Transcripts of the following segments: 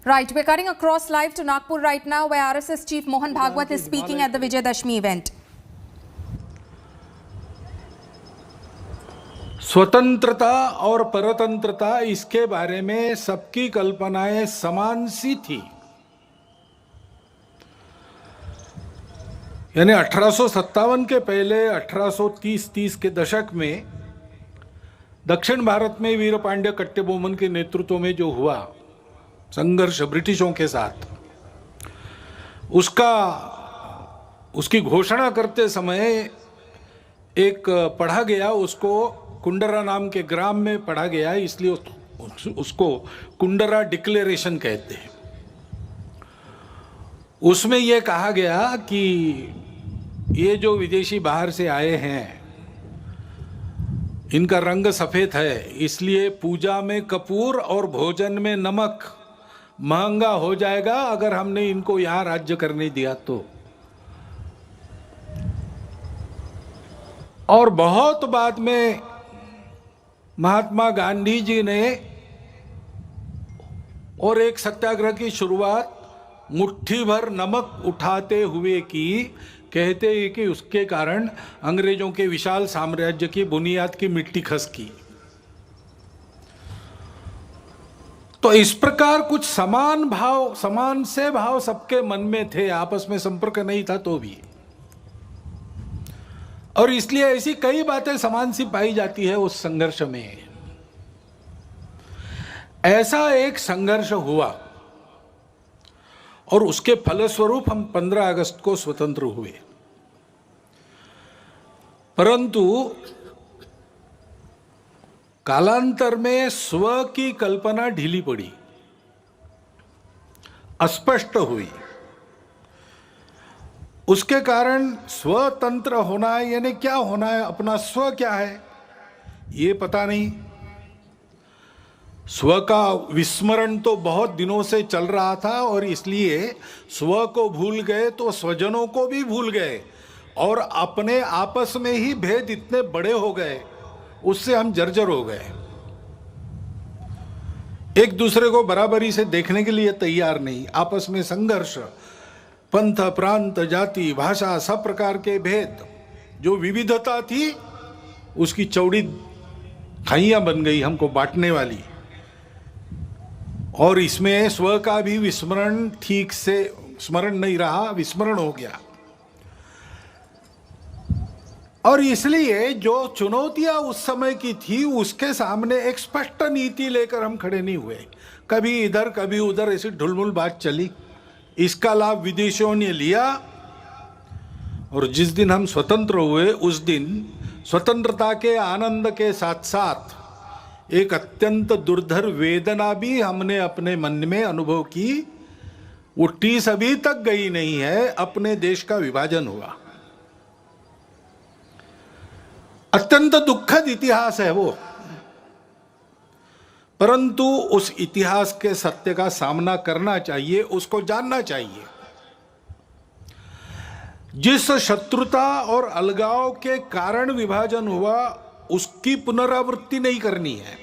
Right, we're cutting across live to Nagpur right now, where RSS Chief Mohan Bhagwat is speaking at the Vijayadashmi event. स्वतंत्रता और परतंत्रता, इसके बारे में सबकी कल्पनाएं समान सी थी। यानी 1857 के पहले 1830 के दशक में दक्षिण भारत में वीर पांड्य कट्टेबोमन के नेतृत्व में जो हुआ संघर्ष ब्रिटिशों के साथ, उसकी घोषणा करते समय एक पढ़ा गया, उसको कुंडरा नाम के ग्राम में पढ़ा गया, इसलिए उसको कुंडरा डिक्लेरेशन कहते हैं। उसमें यह कहा गया कि ये जो विदेशी बाहर से आए हैं, इनका रंग सफेद है, इसलिए पूजा में कपूर और भोजन में नमक महंगा हो जाएगा अगर हमने इनको यहां राज्य करने दिया तो। और बहुत बाद में महात्मा गांधी जी ने और एक सत्याग्रह की शुरुआत मुट्ठी भर नमक उठाते हुए की। कहते हैं कि उसके कारण अंग्रेजों के विशाल साम्राज्य की बुनियाद की मिट्टी खसकी। तो इस प्रकार कुछ समान से भाव सबके मन में थे, आपस में संपर्क नहीं था तो भी, और इसलिए ऐसी कई बातें समान सी पाई जाती है उस संघर्ष में। ऐसा एक संघर्ष हुआ और उसके फलस्वरूप हम 15 अगस्त को स्वतंत्र हुए। परंतु कालांतर में स्व की कल्पना ढीली पड़ी, अस्पष्ट हुई। उसके कारण स्वतंत्र होना है, यानी क्या होना है, अपना स्व क्या है ये पता नहीं। स्व का विस्मरण तो बहुत दिनों से चल रहा था और इसलिए स्व को भूल गए तो स्वजनों को भी भूल गए, और अपने आपस में ही भेद इतने बड़े हो गए, उससे हम जर्जर हो गए। एक दूसरे को बराबरी से देखने के लिए तैयार नहीं, आपस में संघर्ष, पंथ, प्रांत, जाति, भाषा, सब प्रकार के भेद, जो विविधता थी उसकी चौड़ी खाइयां बन गई हमको बांटने वाली। और इसमें स्व का भी विस्मरण, ठीक से स्मरण नहीं रहा, विस्मरण हो गया। और इसलिए जो चुनौतियां उस समय की थी उसके सामने एक स्पष्ट नीति लेकर हम खड़े नहीं हुए। कभी इधर कभी उधर ऐसी ढुलमुल बात चली, इसका लाभ विदेशियों ने लिया। और जिस दिन हम स्वतंत्र हुए उस दिन स्वतंत्रता के आनंद के साथ साथ एक अत्यंत दुर्धर वेदना भी हमने अपने मन में अनुभव की। वो टीस अभी तक गई नहीं है, अपने देश का विभाजन हुआ। अत्यंत दुखद इतिहास है वो, परंतु उस इतिहास के सत्य का सामना करना चाहिए, उसको जानना चाहिए। जिस शत्रुता और अलगाव के कारण विभाजन हुआ उसकी पुनरावृत्ति नहीं करनी है।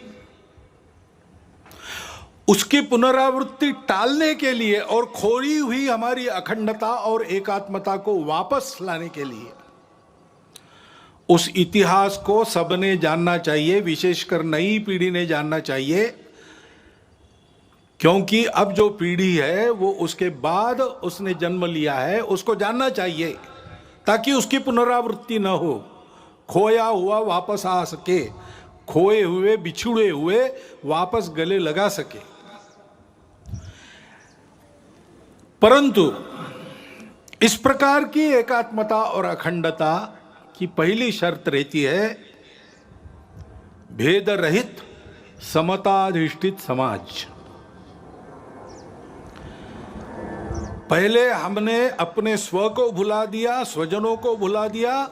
उसकी पुनरावृत्ति टालने के लिए और खोई हुई हमारी अखंडता और एकात्मता को वापस लाने के लिए उस इतिहास को सबने जानना चाहिए, विशेषकर नई पीढ़ी ने जानना चाहिए। क्योंकि अब जो पीढ़ी है वो उसके बाद उसने जन्म लिया है, उसको जानना चाहिए ताकि उसकी पुनरावृत्ति न हो, खोया हुआ वापस आ सके, खोए हुए बिछुड़े हुए वापस गले लगा सके। परंतु इस प्रकार की एकात्मता और अखंडता की पहली शर्त रहती है भेद रहित समताधिष्ठित समाज। पहले हमने अपने स्व को भुला दिया, स्वजनों को भुला दिया,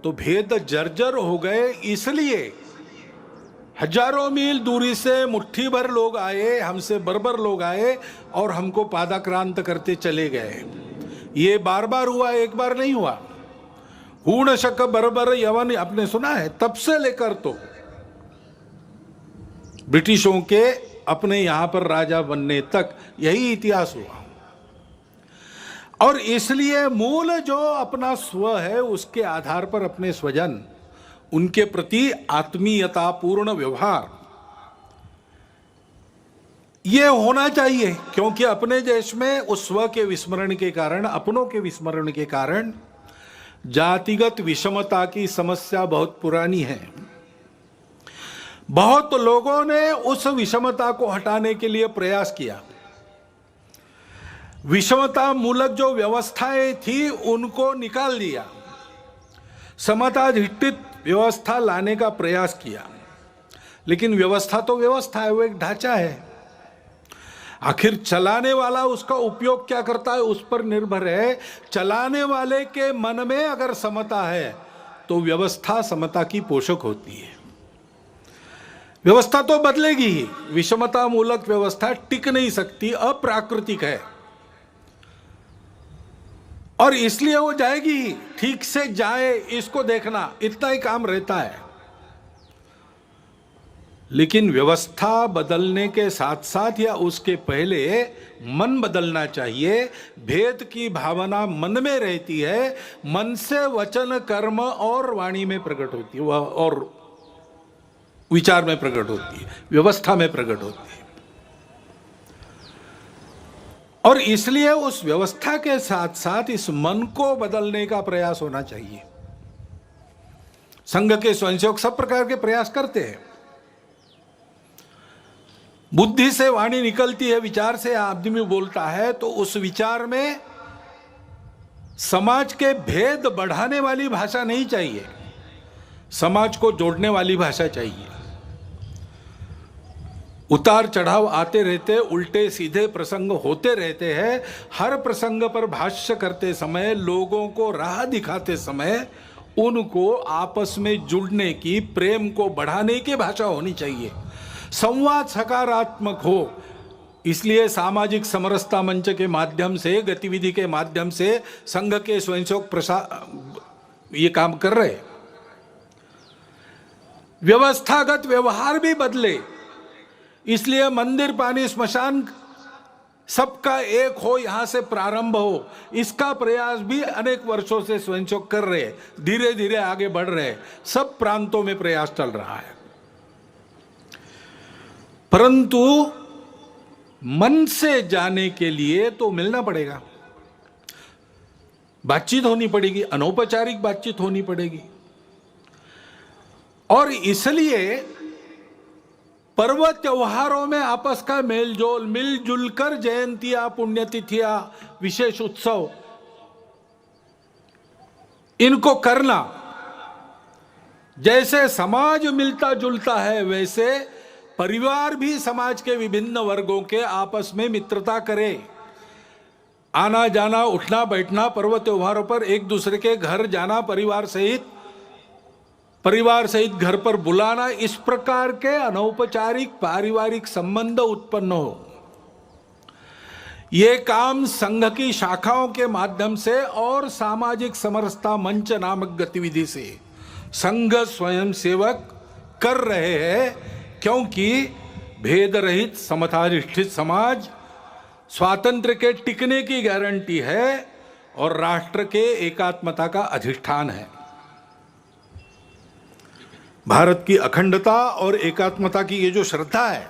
तो भेद जर्जर हो गए। इसलिए हजारों मील दूरी से मुट्ठी भर लोग आए, हमसे बर्बर लोग आए और हमको पादाक्रांत करते चले गए। ये बार बार हुआ, एक बार नहीं हुआ। हूण शक बर्बर यवन आपने सुना है, तब से लेकर तो ब्रिटिशों के अपने यहां पर राजा बनने तक यही इतिहास हुआ। और इसलिए मूल जो अपना स्व है उसके आधार पर अपने स्वजन, उनके प्रति आत्मीयतापूर्ण व्यवहार ये होना चाहिए, क्योंकि अपने देश में उस स्व के विस्मरण के कारण, अपनों के विस्मरण के कारण जातिगत विषमता की समस्या बहुत पुरानी है। बहुत लोगों ने उस विषमता को हटाने के लिए प्रयास किया। विषमता मूलक जो व्यवस्थाएं थी उनको निकाल दिया, समताधिष्ठित व्यवस्था लाने का प्रयास किया। लेकिन व्यवस्था तो व्यवस्था है, वो एक ढांचा है। आखिर चलाने वाला उसका उपयोग क्या करता है उस पर निर्भर है। चलाने वाले के मन में अगर समता है तो व्यवस्था समता की पोषक होती है। व्यवस्था तो बदलेगी ही, विषमता मूलक व्यवस्था टिक नहीं सकती, अप्राकृतिक है और इसलिए वो जाएगी ही। ठीक से जाए इसको देखना, इतना ही काम रहता है। लेकिन व्यवस्था बदलने के साथ साथ या उसके पहले मन बदलना चाहिए। भेद की भावना मन में रहती है, मन से वचन कर्म और वाणी में प्रकट होती है, और विचार में प्रकट होती है, व्यवस्था में प्रकट होती है। और इसलिए उस व्यवस्था के साथ साथ इस मन को बदलने का प्रयास होना चाहिए। संघ के स्वयंसेवक सब प्रकार के प्रयास करते हैं। बुद्धि से वाणी निकलती है, विचार से आदमी बोलता है, तो उस विचार में समाज के भेद बढ़ाने वाली भाषा नहीं चाहिए, समाज को जोड़ने वाली भाषा चाहिए। उतार चढ़ाव आते रहते, उल्टे सीधे प्रसंग होते रहते हैं। हर प्रसंग पर भाष्य करते समय, लोगों को राह दिखाते समय उनको आपस में जुड़ने की, प्रेम को बढ़ाने की भाषा होनी चाहिए। संवाद सकारात्मक हो। इसलिए सामाजिक समरसता मंच के माध्यम से, गतिविधि के माध्यम से संघ के स्वयंसेवक ये काम कर रहे। व्यवस्थागत व्यवहार भी बदले, इसलिए मंदिर, पानी, स्मशान सबका एक हो, यहां से प्रारंभ हो, इसका प्रयास भी अनेक वर्षों से स्वयंसेवक कर रहे, धीरे धीरे आगे बढ़ रहे। सब प्रांतों में प्रयास चल रहा है। परंतु मन से जाने के लिए तो मिलना पड़ेगा, बातचीत होनी पड़ेगी, अनौपचारिक बातचीत होनी पड़ेगी। और इसलिए पर्व त्योहारों में आपस का मेलजोल, मिलजुल कर जयंतियां, पुण्यतिथियां, विशेष उत्सव, इनको करना। जैसे समाज मिलता जुलता है, वैसे परिवार भी समाज के विभिन्न वर्गों के आपस में मित्रता करे। आना जाना, उठना बैठना, पर्व त्योहारों पर एक दूसरे के घर जाना, परिवार सहित घर पर बुलाना, इस प्रकार के अनौपचारिक पारिवारिक संबंध उत्पन्न हो। ये काम संघ की शाखाओं के माध्यम से और सामाजिक समरसता मंच नामक गतिविधि से संघ स्वयंसेवक कर रहे हैं, क्योंकि भेद रहित समताधिष्ठित समाज स्वातंत्र्य के टिकने की गारंटी है और राष्ट्र के एकात्मता का अधिष्ठान है। भारत की अखंडता और एकात्मता की ये जो श्रद्धा है,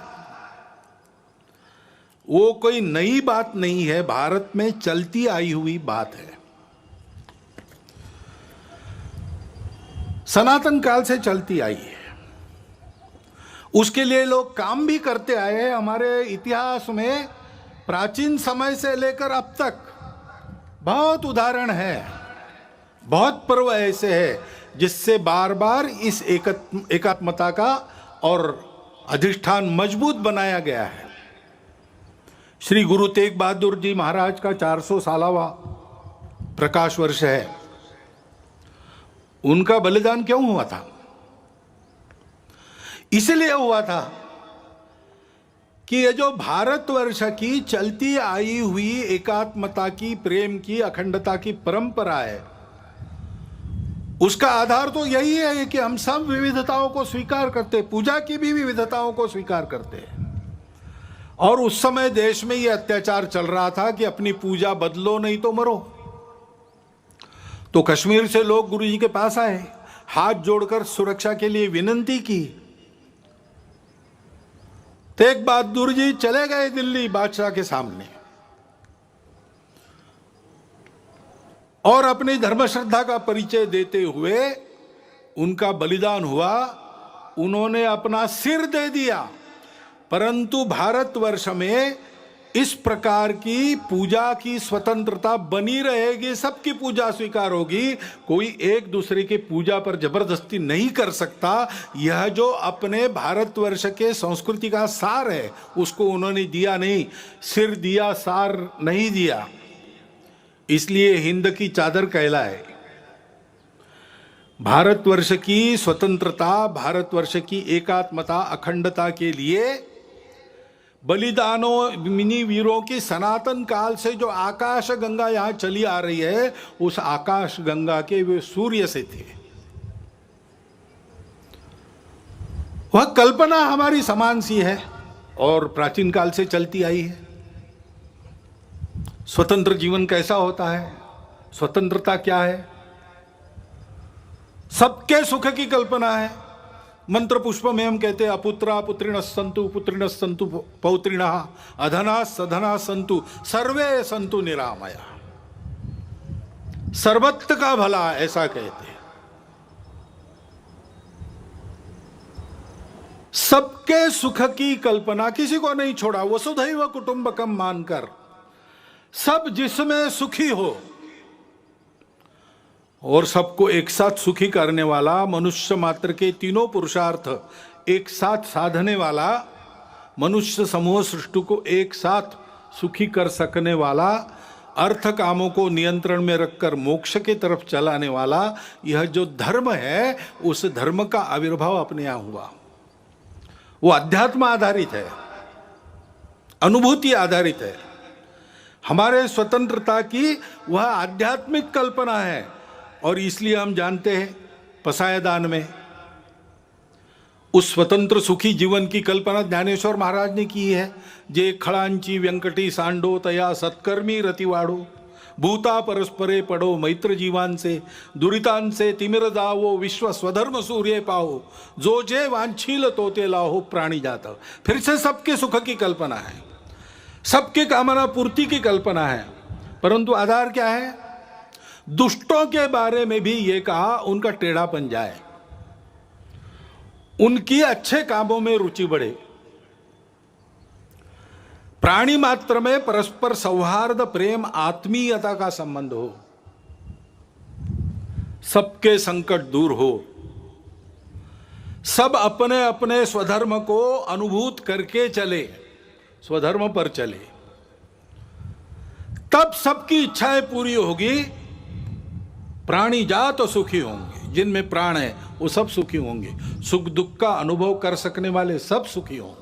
वो कोई नई बात नहीं है, भारत में चलती आई हुई बात है। सनातन काल से चलती आई है। उसके लिए लोग काम भी करते आए हैं। हमारे इतिहास में प्राचीन समय से लेकर अब तक बहुत उदाहरण है, बहुत पर्व ऐसे हैं जिससे बार बार इस एकात्मता का और अधिष्ठान मजबूत बनाया गया है। श्री गुरु तेग बहादुर जी महाराज का 400 सालावा प्रकाश वर्ष है। उनका बलिदान क्यों हुआ था? इसलिए हुआ था कि ये जो भारतवर्ष की चलती आई हुई एकात्मता की, प्रेम की, अखंडता की परंपरा है, उसका आधार तो यही है कि हम सब विविधताओं को स्वीकार करते, पूजा की भी विविधताओं को स्वीकार करते हैं। और उस समय देश में यह अत्याचार चल रहा था कि अपनी पूजा बदलो नहीं तो मरो। तो कश्मीर से लोग गुरुजी के पास आए, हाथ जोड़कर सुरक्षा के लिए विनती की। तेग बहादुर जी चले गए दिल्ली बादशाह के सामने और अपनी धर्म श्रद्धा का परिचय देते हुए उनका बलिदान हुआ। उन्होंने अपना सिर दे दिया। परंतु भारतवर्ष में इस प्रकार की पूजा की स्वतंत्रता बनी रहेगी, सबकी पूजा स्वीकार होगी, कोई एक दूसरे की पूजा पर जबरदस्ती नहीं कर सकता। यह जो अपने भारतवर्ष के संस्कृति का सार है उसको उन्होंने दिया नहीं, सिर दिया, सार नहीं दिया। इसलिए हिंद की चादर कहलाए। भारतवर्ष की स्वतंत्रता, भारतवर्ष की एकात्मता, अखंडता के लिए बलिदानों मिनी वीरों की सनातन काल से जो आकाश गंगा यहां चली आ रही है, उस आकाश गंगा के वे सूर्य से थे। वह कल्पना हमारी समान सी है और प्राचीन काल से चलती आई है। स्वतंत्र जीवन कैसा होता है, स्वतंत्रता क्या है? सबके सुख की कल्पना है। मंत्र पुष्प में हम कहते हैं अपुत्रा पुत्रिणः सन्तु पौत्रिणः अधना सधना सन्तु सर्वे सन्तु निरामया। सर्वत्र का भला, ऐसा कहते हैं। सबके सुख की कल्पना, किसी को नहीं छोड़ा, वसुधैव कुटुंबकम मानकर सब जिसमें सुखी हो और सबको एक साथ सुखी करने वाला, मनुष्य मात्र के तीनों पुरुषार्थ एक साथ साधने वाला, मनुष्य समूह सृष्टि को एक साथ सुखी कर सकने वाला, अर्थ कामों को नियंत्रण में रखकर मोक्ष की तरफ चलाने वाला, यह जो धर्म है उस धर्म का आविर्भाव अपने यहां हुआ। वो अध्यात्म आधारित है, अनुभूति आधारित है। हमारे स्वतंत्रता की वह आध्यात्मिक कल्पना है और इसलिए हम जानते हैं पसायदान में उस स्वतंत्र सुखी जीवन की कल्पना ज्ञानेश्वर महाराज ने की है। जे खड़ांची व्यंकटी सांडो तया सत्कर्मी रतिवाड़ो भूता परस्परे पड़ो मैत्र जीवान से दुरितान से तिमिर दावो विश्व स्वधर्म सूर्य पाओ जो जे वांछील तोते लाहो प्राणी जाता। फिर से सबके सुख की कल्पना है, सबके कामना पूर्ति की कल्पना है, परंतु आधार क्या है? दुष्टों के बारे में भी ये कहा उनका टेढ़ापन जाए, उनकी अच्छे कामों में रुचि बढ़े, प्राणी मात्र में परस्पर सौहार्द प्रेम आत्मीयता का संबंध हो, सबके संकट दूर हो, सब अपने अपने स्वधर्म को अनुभूत करके चले, स्वधर्म पर चले, तब सबकी इच्छाएं पूरी होगी। प्राणी जात तो सुखी होंगे, जिनमें प्राण है वो सब सुखी होंगे, सुख दुख का अनुभव कर सकने वाले सब सुखी होंगे।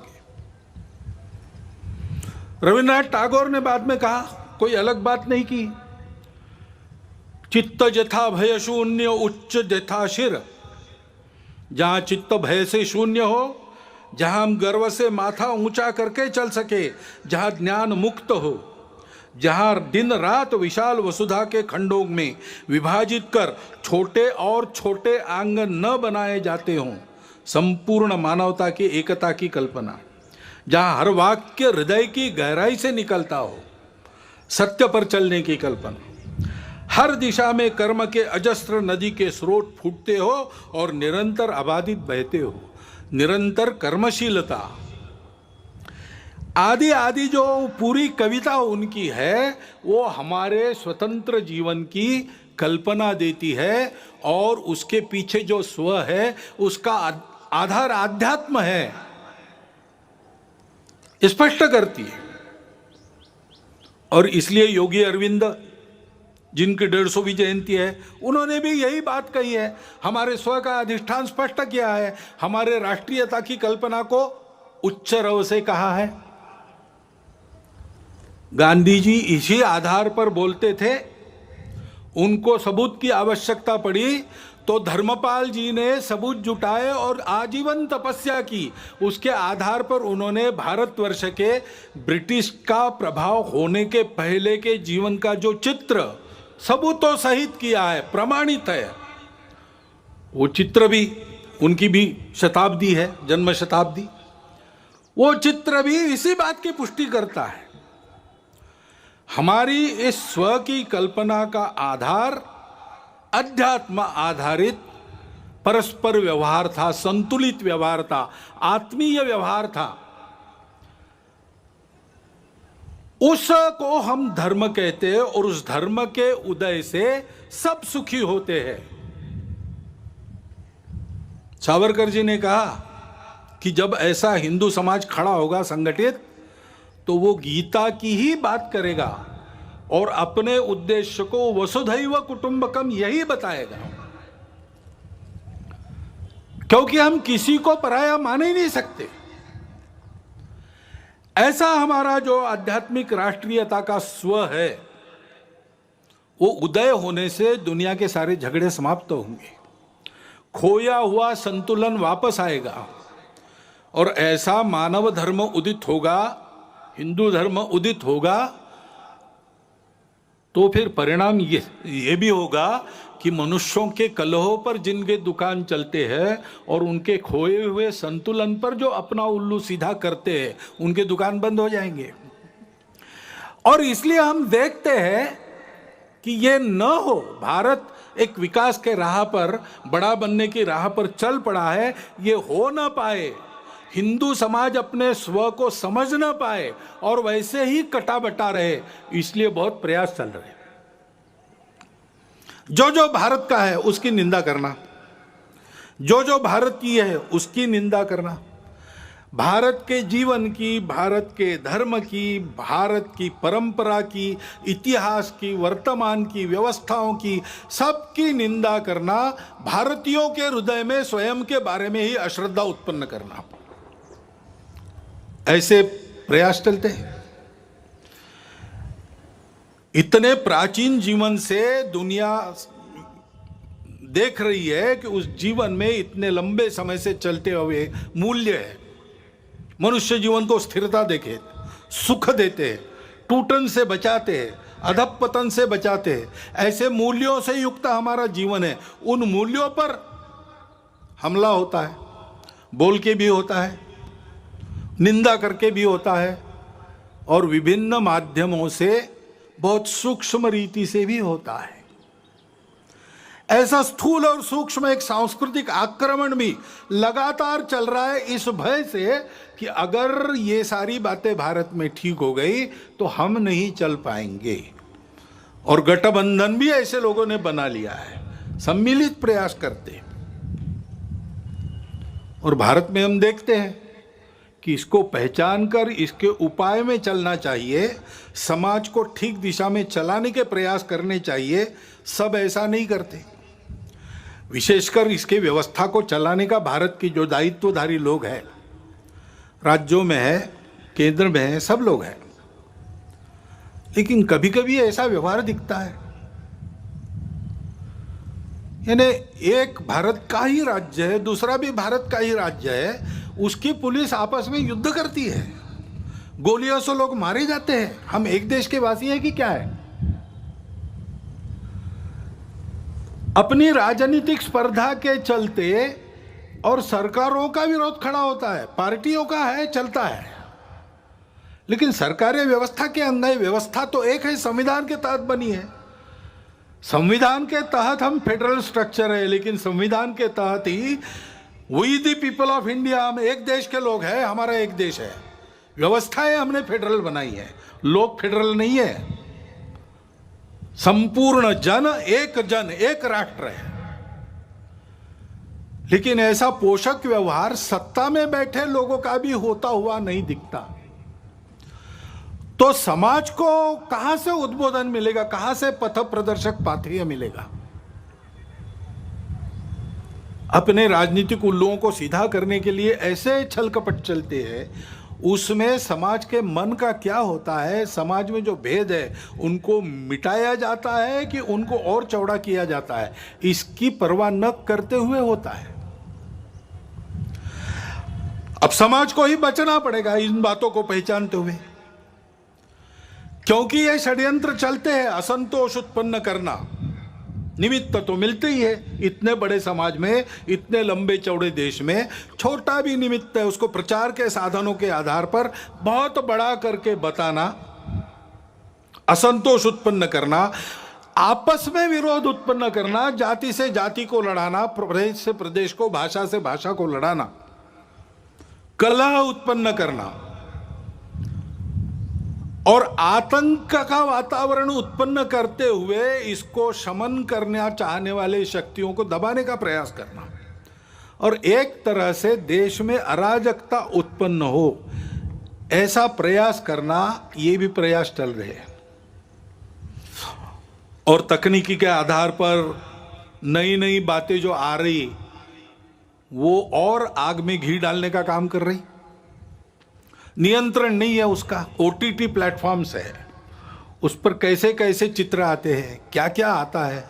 रविन्द्रनाथ टैगोर ने बाद में कहा, कोई अलग बात नहीं की, चित्त जथा भय शून्य उच्च जथा शिर। जहां चित्त भय से शून्य हो, जहां हम गर्व से माथा ऊंचा करके चल सके, जहां ज्ञान मुक्त हो, जहां दिन रात विशाल वसुधा के खंडों में विभाजित कर छोटे और छोटे आंगन न बनाए जाते हों, संपूर्ण मानवता की एकता की कल्पना, जहां हर वाक्य हृदय की गहराई से निकलता हो, सत्य पर चलने की कल्पना, हर दिशा में कर्म के अजस्त्र नदी के स्रोत फूटते हो और निरंतर आबादित बहते हो, निरंतर कर्मशीलता, आदि आदि जो पूरी कविता उनकी है वो हमारे स्वतंत्र जीवन की कल्पना देती है और उसके पीछे जो स्व है उसका आधार आध्यात्म है, स्पष्ट करती है। और इसलिए योगी अरविंद जिनकी 150वीं जयंती है, उन्होंने भी यही बात कही है, हमारे स्व का अधिष्ठान स्पष्ट किया है, हमारे राष्ट्रीयता की कल्पना को उच्च रव से कहा है। गांधी जी इसी आधार पर बोलते थे, उनको सबूत की आवश्यकता पड़ी तो धर्मपाल जी ने सबूत जुटाए और आजीवन तपस्या की। उसके आधार पर उन्होंने भारतवर्ष के ब्रिटिश का प्रभाव होने के पहले के जीवन का जो चित्र सबूतों सहित किया है, प्रमाणित है, वो चित्र भी, उनकी भी शताब्दी है, जन्म शताब्दी, वो चित्र भी इसी बात की पुष्टि करता है। हमारी इस स्व की कल्पना का आधार अध्यात्म आधारित परस्पर व्यवहार था, संतुलित व्यवहार था, आत्मीय व्यवहार था। उसको हम धर्म कहते हैं और उस धर्म के उदय से सब सुखी होते हैं। सावरकर जी ने कहा कि जब ऐसा हिंदू समाज खड़ा होगा संगठित, तो वो गीता की ही बात करेगा और अपने उद्देश्य को वसुधैव कुटुंबकम यही बताएगा, क्योंकि हम किसी को पराया मान ही नहीं सकते। ऐसा हमारा जो आध्यात्मिक राष्ट्रीयता का स्व है, वो उदय होने से दुनिया के सारे झगड़े समाप्त होंगे, खोया हुआ संतुलन वापस आएगा और ऐसा मानव धर्म उदित होगा, हिंदू धर्म उदित होगा, तो फिर परिणाम ये भी होगा कि मनुष्यों के कलहों पर जिनके दुकान चलते हैं और उनके खोए हुए संतुलन पर जो अपना उल्लू सीधा करते हैं, उनके दुकान बंद हो जाएंगे। और इसलिए हम देखते हैं कि ये न हो, भारत एक विकास के राह पर, बड़ा बनने की राह पर चल पड़ा है, ये हो ना पाए, हिंदू समाज अपने स्व को समझ ना पाए और वैसे ही कटा बटा रहे, इसलिए बहुत प्रयास चल रहे। जो जो भारत का है उसकी निंदा करना, जो जो भारत की है उसकी निंदा करना, भारत के जीवन की, भारत के धर्म की, भारत की परंपरा की, इतिहास की, वर्तमान की, व्यवस्थाओं की, सबकी निंदा करना, भारतीयों के हृदय में स्वयं के बारे में ही अश्रद्धा उत्पन्न करना, ऐसे प्रयास चलते हैं। इतने प्राचीन जीवन से दुनिया देख रही है कि उस जीवन में इतने लंबे समय से चलते हुए मूल्य है। मनुष्य जीवन को स्थिरता देखे, सुख देते, टूटन से बचाते हैं, अधपतन से बचाते हैं, ऐसे मूल्यों से युक्त हमारा जीवन है। उन मूल्यों पर हमला होता है, बोल के भी होता है, निंदा करके भी होता है और विभिन्न माध्यमों से बहुत सूक्ष्म रीति से भी होता है। ऐसा स्थूल और सूक्ष्म एक सांस्कृतिक आक्रमण भी लगातार चल रहा है, इस भय से कि अगर ये सारी बातें भारत में ठीक हो गई तो हम नहीं चल पाएंगे। और गठबंधन भी ऐसे लोगों ने बना लिया है, सम्मिलित प्रयास करते। और भारत में हम देखते हैं कि इसको पहचान कर इसके उपाय में चलना चाहिए, समाज को ठीक दिशा में चलाने के प्रयास करने चाहिए। सब ऐसा नहीं करते। विशेषकर इसके व्यवस्था को चलाने का भारत की जो दायित्वधारी लोग हैं, राज्यों में है, केंद्र में है, सब लोग हैं, लेकिन कभी कभी ऐसा व्यवहार दिखता है, यानी एक भारत का ही राज्य है, दूसरा भी भारत का ही राज्य है, उसकी पुलिस आपस में युद्ध करती है, गोलियों से लोग मारे जाते हैं। हम एक देश के वासी हैं कि क्या है? अपनी राजनीतिक स्पर्धा के चलते और सरकारों का विरोध खड़ा होता है, पार्टियों का है, चलता है, लेकिन सरकारी व्यवस्था के अंदर व्यवस्था तो एक है, संविधान के तहत बनी है। संविधान के तहत हम फेडरल स्ट्रक्चर है, लेकिन संविधान के तहत ही we the people of India, हम एक देश के लोग हैं, हमारा एक देश है, व्यवस्थाएं हमने फेडरल बनाई है, लोग फेडरल नहीं है। संपूर्ण जन एक राष्ट्र है। लेकिन ऐसा पोषक व्यवहार सत्ता में बैठे लोगों का भी होता हुआ नहीं दिखता। तो समाज को कहां से उद्बोधन मिलेगा, कहां से पथ प्रदर्शक पाथेय मिलेगा? अपने राजनीतिक उल्लुओं को सीधा करने के लिए ऐसे छल कपट चलते हैं उसमें समाज के मन का क्या होता है, समाज में जो भेद है उनको मिटाया जाता है कि उनको और चौड़ा किया जाता है, इसकी परवाह न करते हुए होता है। अब समाज को ही बचना पड़ेगा इन बातों को पहचानते हुए, क्योंकि ये षड्यंत्र चलते हैं असंतोष उत्पन्न करना। निमित्त तो मिलते ही है, इतने बड़े समाज में, इतने लंबे चौड़े देश में छोटा भी निमित्त है, उसको प्रचार के साधनों के आधार पर बहुत बड़ा करके बताना, असंतोष उत्पन्न करना, आपस में विरोध उत्पन्न करना, जाति से जाति को लड़ाना, प्रदेश से प्रदेश को, भाषा से भाषा को लड़ाना, कलह उत्पन्न करना और आतंक का वातावरण उत्पन्न करते हुए इसको शमन करना चाहने वाले शक्तियों को दबाने का प्रयास करना और एक तरह से देश में अराजकता उत्पन्न हो, ऐसा प्रयास करना, ये भी प्रयास चल रहे हैं। और तकनीकी के आधार पर नई नई बातें जो आ रही वो और आग में घी डालने का काम कर रही। नियंत्रण नहीं है उसका, ओटीटी प्लेटफॉर्म्स है, उस पर कैसे कैसे चित्र आते हैं, क्या क्या आता है।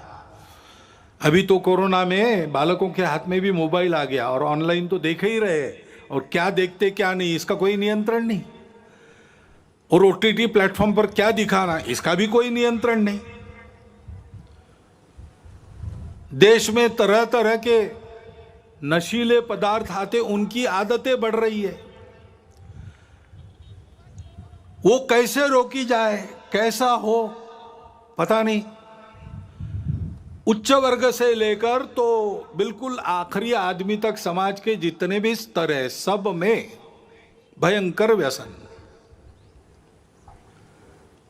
अभी तो कोरोना में बालकों के हाथ में भी मोबाइल आ गया और ऑनलाइन तो देख ही रहे, और क्या देखते क्या नहीं इसका कोई नियंत्रण नहीं। और ओटीटी प्लेटफॉर्म पर क्या दिखाना इसका भी कोई नियंत्रण नहीं। देश में तरह तरह के नशीले पदार्थ आते, उनकी आदतें बढ़ रही है, वो कैसे रोकी जाए, कैसा हो पता नहीं। उच्च वर्ग से लेकर तो बिल्कुल आखिरी आदमी तक समाज के जितने भी स्तर है सब में भयंकर व्यसन।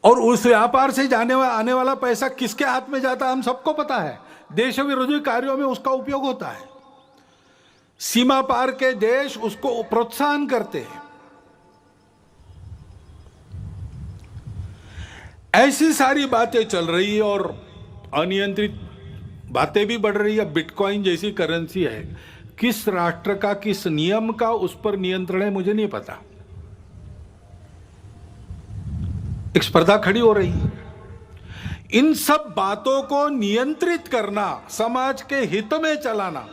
और उस व्यापार से आने वाला पैसा किसके हाथ में जाता है हम सबको पता है। देश विरोधी कार्यों में उसका उपयोग होता है, सीमा पार के देश उसको प्रोत्साहन करते हैं। ऐसी सारी बातें चल रही है और अनियंत्रित बातें भी बढ़ रही है। बिटकॉइन जैसी करेंसी है, किस राष्ट्र का, किस नियम का उस पर नियंत्रण है मुझे नहीं पता। एक स्पर्धा खड़ी हो रही है। इन सब बातों को नियंत्रित करना, समाज के हित में चलाना,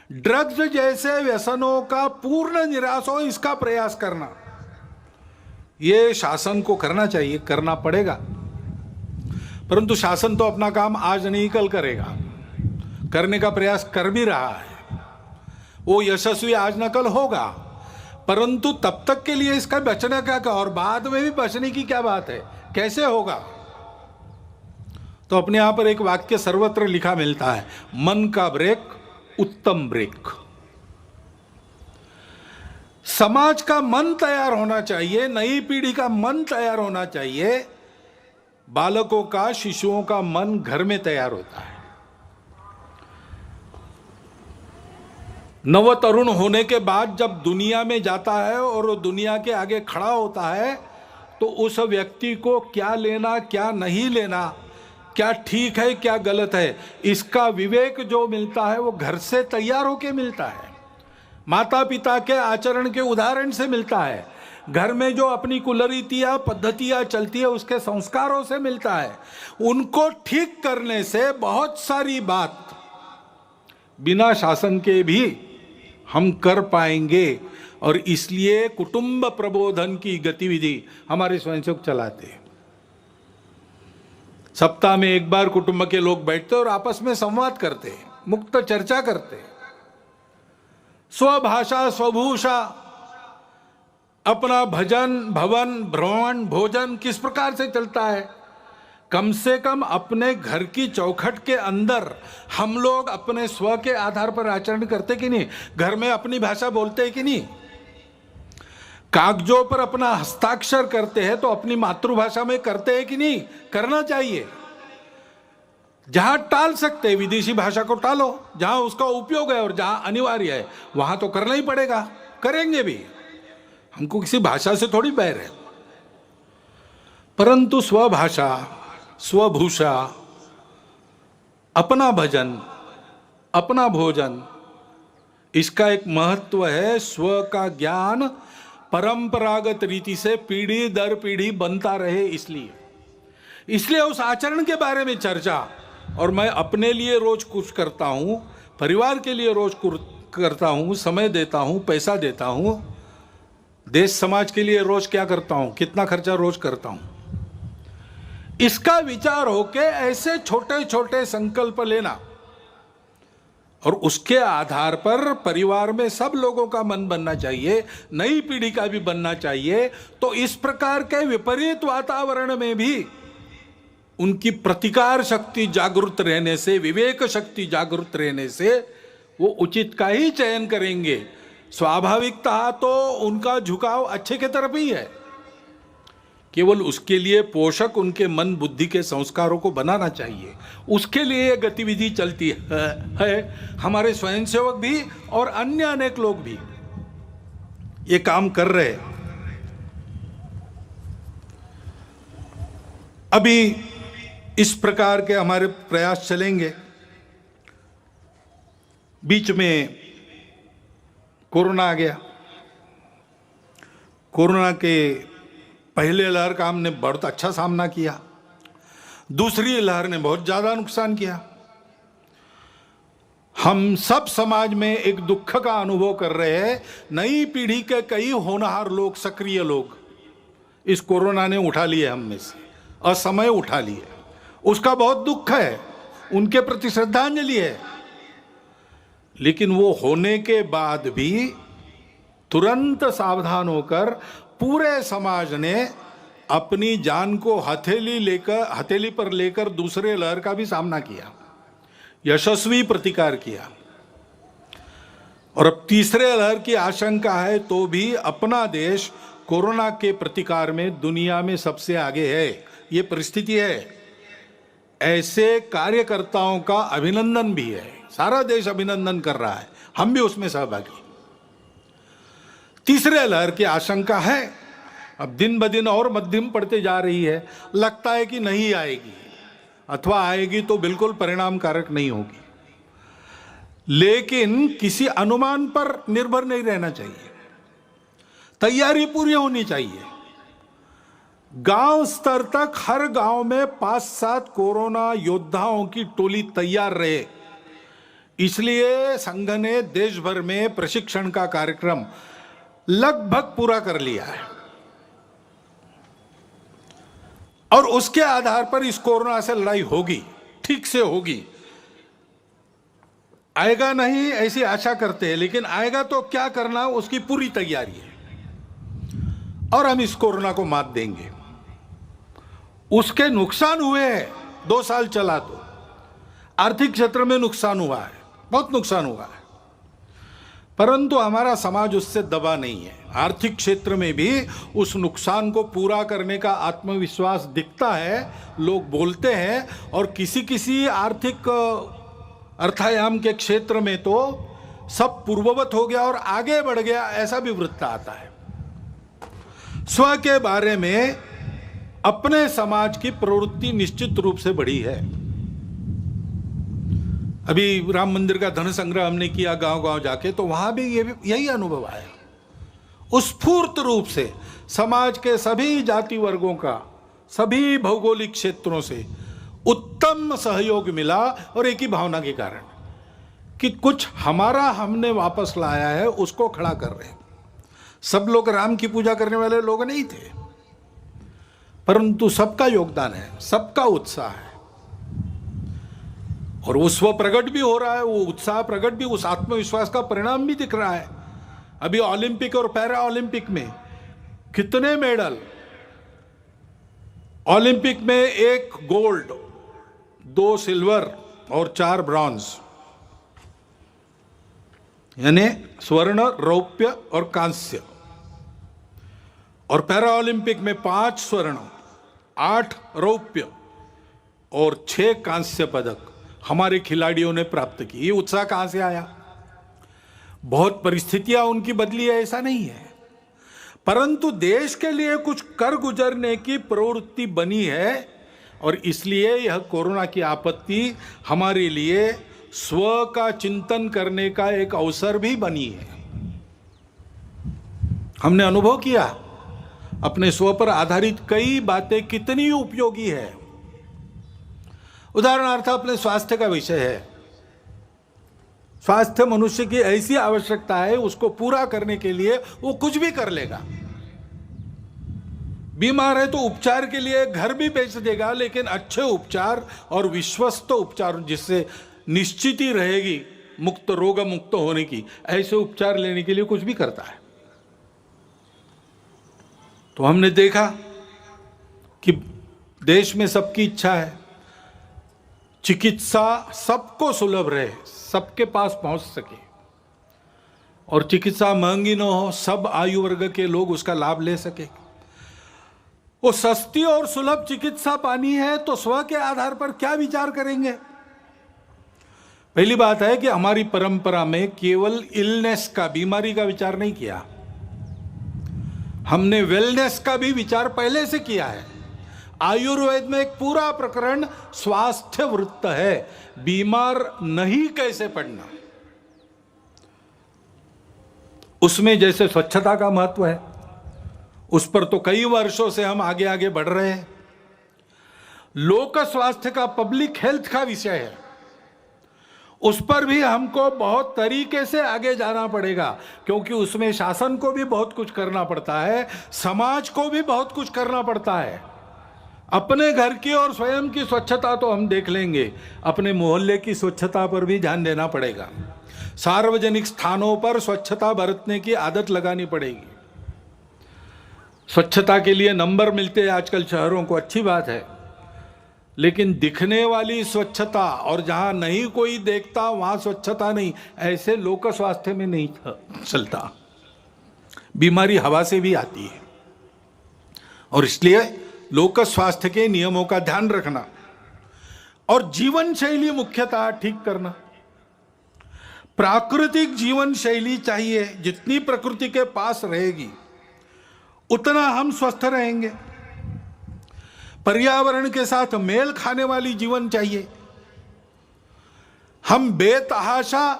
ड्रग्स जैसे व्यसनों का पूर्ण निराश हो इसका प्रयास करना, ये शासन को करना चाहिए, करना पड़ेगा। परंतु शासन तो अपना काम आज नहीं कल करेगा, करने का प्रयास कर भी रहा है, वो यशस्वी आज न कल होगा। परंतु तब तक के लिए इसका बचने का क्या, और बाद में भी बचने की क्या बात है, कैसे होगा। तो अपने यहां पर एक वाक्य सर्वत्र लिखा मिलता है, मन का ब्रेक उत्तम ब्रेक। समाज का मन तैयार होना चाहिए, नई पीढ़ी का मन तैयार होना चाहिए। बालकों का, शिशुओं का मन घर में तैयार होता है। नव तरुण होने के बाद जब दुनिया में जाता है और दुनिया के आगे खड़ा होता है तो उस व्यक्ति को क्या लेना, क्या नहीं लेना, क्या ठीक है, क्या गलत है, इसका विवेक जो मिलता है वो घर से तैयार होके मिलता है, माता पिता के आचरण के उदाहरण से मिलता है, घर में जो अपनी कुलरीतियां पद्धतियां चलती है उसके संस्कारों से मिलता है। उनको ठीक करने से बहुत सारी बात बिना शासन के भी हम कर पाएंगे। और इसलिए कुटुंब प्रबोधन की गतिविधि हमारे स्वयंसेवक चलाते हैं। सप्ताह में एक बार कुटुंब के लोग बैठते और आपस में संवाद करते हैं, मुक्त चर्चा करते हैं। स्वभाषा स्वभूषा, अपना भजन भवन भ्रमण भोजन किस प्रकार से चलता है, कम से कम अपने घर की चौखट के अंदर हम लोग अपने स्व के आधार पर आचरण करते कि नहीं, घर में अपनी भाषा बोलते हैं कि नहीं, कागजों पर अपना हस्ताक्षर करते हैं तो अपनी मातृभाषा में करते हैं कि नहीं, करना चाहिए। जहां टाल सकते हैं विदेशी भाषा को टालो, जहां उसका उपयोग है और जहां अनिवार्य है वहां तो करना ही पड़ेगा, करेंगे भी, हमको किसी भाषा से थोड़ी बैर है। परंतु स्वभाषा स्वभूषा, अपना भजन अपना भोजन, इसका एक महत्व है। स्व का ज्ञान परंपरागत रीति से पीढ़ी दर पीढ़ी बनता रहे, इसलिए उस आचरण के बारे में चर्चा। और मैं अपने लिए रोज कुछ करता हूं, परिवार के लिए रोज करता हूं, समय देता हूं, पैसा देता हूं, देश समाज के लिए रोज क्या करता हूं, कितना खर्चा रोज करता हूं, इसका विचार होके ऐसे छोटे छोटे संकल्प लेना और उसके आधार पर परिवार में सब लोगों का मन बनना चाहिए, नई पीढ़ी का भी बनना चाहिए। तो इस प्रकार के विपरीत वातावरण में भी उनकी प्रतिकार शक्ति जागृत रहने से, विवेक शक्ति जागृत रहने से वो उचित का ही चयन करेंगे। स्वाभाविकता तो उनका झुकाव अच्छे के तरफ ही है, केवल उसके लिए पोषक उनके मन बुद्धि के संस्कारों को बनाना चाहिए। उसके लिए ये गतिविधि चलती है। हमारे स्वयंसेवक भी और अन्य अनेक लोग भी ये काम कर रहे हैं। अभी इस प्रकार के हमारे प्रयास चलेंगे। बीच में कोरोना आ गया। कोरोना के पहले लहर का हमने बहुत अच्छा सामना किया, दूसरी लहर ने बहुत ज्यादा नुकसान किया। हम सब समाज में एक दुख का अनुभव कर रहे हैं। नई पीढ़ी के कई होनहार लोग, सक्रिय लोग इस कोरोना ने उठा लिए हम में से, असमय उठा लिए। उसका बहुत दुख है, उनके प्रति श्रद्धांजलि है। लेकिन वो होने के बाद भी तुरंत सावधान होकर पूरे समाज ने अपनी जान को हथेली पर लेकर दूसरे लहर का भी सामना किया, यशस्वी प्रतिकार किया। और अब तीसरे लहर की आशंका है तो भी अपना देश कोरोना के प्रतिकार में दुनिया में सबसे आगे है। ये परिस्थिति है। ऐसे कार्यकर्ताओं का अभिनंदन भी है, सारा देश अभिनंदन कर रहा है, हम भी उसमें सहभागी। तीसरे लहर की आशंका है, अब दिन ब दिन और मध्यम पड़ते जा रही है। लगता है कि नहीं आएगी, अथवा आएगी तो बिल्कुल परिणामकारक नहीं होगी। लेकिन किसी अनुमान पर निर्भर नहीं रहना चाहिए, तैयारी पूरी होनी चाहिए। गांव स्तर तक हर गांव में 5-7 कोरोना योद्धाओं की टोली तैयार रहे। इसलिए संघ ने देश भर में प्रशिक्षण का कार्यक्रम लगभग पूरा कर लिया है और उसके आधार पर इस कोरोना से लड़ाई होगी, ठीक से होगी। आएगा नहीं ऐसी आशा करते हैं, लेकिन आएगा तो क्या करना उसकी पूरी तैयारी है और हम इस कोरोना को मात देंगे। उसके नुकसान हुए हैं, 2 साल चला तो आर्थिक क्षेत्र में नुकसान हुआ है, बहुत नुकसान हुआ है, परंतु हमारा समाज उससे दबा नहीं है। आर्थिक क्षेत्र में भी उस नुकसान को पूरा करने का आत्मविश्वास दिखता है, लोग बोलते हैं। और किसी आर्थिक अर्थायाम के क्षेत्र में तो सब पूर्ववत हो गया और आगे बढ़ गया, ऐसा भी वृत्त आता है। स्व के बारे में अपने समाज की प्रवृत्ति निश्चित रूप से बढ़ी है। अभी राम मंदिर का धन संग्रह हमने किया गांव-गांव जाके, तो वहां भी यही अनुभव आया। स्फूर्त रूप से समाज के सभी जाति वर्गों का, सभी भौगोलिक क्षेत्रों से उत्तम सहयोग मिला और एक ही भावना के कारण कि कुछ हमारा हमने वापस लाया है, उसको खड़ा कर रहे हैं। सब लोग राम की पूजा करने वाले लोग नहीं थे, परंतु सबका योगदान है, सबका उत्साह है और वो स्व प्रकट भी हो रहा है, वो उत्साह प्रकट भी, उस आत्मविश्वास का परिणाम भी दिख रहा है। अभी ओलंपिक और पैरा ओलंपिक में कितने मेडल, ओलंपिक में 1 गोल्ड, 2 सिल्वर और 4 ब्रॉन्ज, यानी स्वर्ण, रौप्य और कांस्य। और पैरा ओलंपिक में 5 स्वर्ण, 8 रौप्य और 6 कांस्य पदक हमारे खिलाड़ियों ने प्राप्त की। ये उत्साह कहां से आया? बहुत परिस्थितियां उनकी बदली है, ऐसा नहीं है, परंतु देश के लिए कुछ कर गुजरने की प्रवृत्ति बनी है। और इसलिए यह कोरोना की आपत्ति हमारे लिए स्व का चिंतन करने का एक अवसर भी बनी है। हमने अनुभव किया अपने स्व पर आधारित कई बातें कितनी उपयोगी है। उदाहरणार्थ अपने स्वास्थ्य का विषय है। स्वास्थ्य मनुष्य की ऐसी आवश्यकता है, उसको पूरा करने के लिए वो कुछ भी कर लेगा। बीमार है तो उपचार के लिए घर भी बेच देगा, लेकिन अच्छे उपचार और विश्वस्त उपचार जिससे निश्चित ही रहेगी मुक्त, रोग मुक्त होने की, ऐसे उपचार लेने के लिए कुछ भी करता है। तो हमने देखा कि देश में सबकी इच्छा है चिकित्सा सबको सुलभ रहे, सबके पास पहुंच सके, और चिकित्सा महंगी न हो, सब आयु वर्ग के लोग उसका लाभ ले सके। वो सस्ती और सुलभ चिकित्सा पानी है तो स्व के आधार पर क्या विचार करेंगे? पहली बात है कि हमारी परंपरा में केवल इलनेस का, बीमारी का विचार नहीं किया, हमने वेलनेस का भी विचार पहले से किया है। आयुर्वेद में एक पूरा प्रकरण स्वास्थ्य वृत्त है, बीमार नहीं कैसे पड़ना। उसमें जैसे स्वच्छता का महत्व है, उस पर तो कई वर्षों से हम आगे आगे बढ़ रहे हैं। लोक स्वास्थ्य का, पब्लिक हेल्थ का विषय है, उस पर भी हमको बहुत तरीके से आगे जाना पड़ेगा, क्योंकि उसमें शासन को भी बहुत कुछ करना पड़ता है, समाज को भी बहुत कुछ करना पड़ता है। अपने घर की और स्वयं की स्वच्छता तो हम देख लेंगे, अपने मोहल्ले की स्वच्छता पर भी ध्यान देना पड़ेगा। सार्वजनिक स्थानों पर स्वच्छता बरतने की आदत लगानी पड़ेगी। स्वच्छता के लिए नंबर मिलते हैं आजकल शहरों को, अच्छी बात है, लेकिन दिखने वाली स्वच्छता और जहां नहीं कोई देखता वहां स्वच्छता नहीं, ऐसे लोक स्वास्थ्य में नहीं चलता। बीमारी हवा से भी आती है, और इसलिए लोक स्वास्थ्य के नियमों का ध्यान रखना और जीवन शैली मुख्यतः ठीक करना। प्राकृतिक जीवन शैली चाहिए, जितनी प्रकृति के पास रहेगी उतना हम स्वस्थ रहेंगे। पर्यावरण के साथ मेल खाने वाली जीवन चाहिए। हम बेतहाशा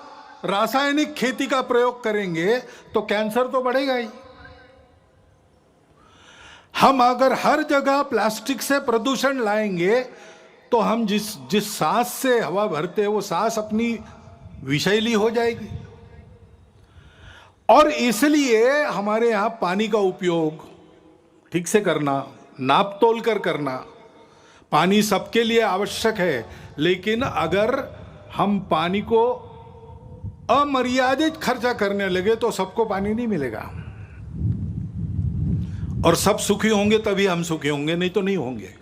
रासायनिक खेती का प्रयोग करेंगे तो कैंसर तो बढ़ेगा ही। हम अगर हर जगह प्लास्टिक से प्रदूषण लाएंगे तो हम जिस सांस से हवा भरते हैं वो सांस अपनी विषैली हो जाएगी। और इसलिए हमारे यहां पानी का उपयोग ठीक से करना, नाप तोल कर करना। पानी सबके लिए आवश्यक है, लेकिन अगर हम पानी को अमर्यादित खर्चा करने लगे तो सबको पानी नहीं मिलेगा, और सब सुखी होंगे तभी हम सुखी होंगे, नहीं तो नहीं होंगे।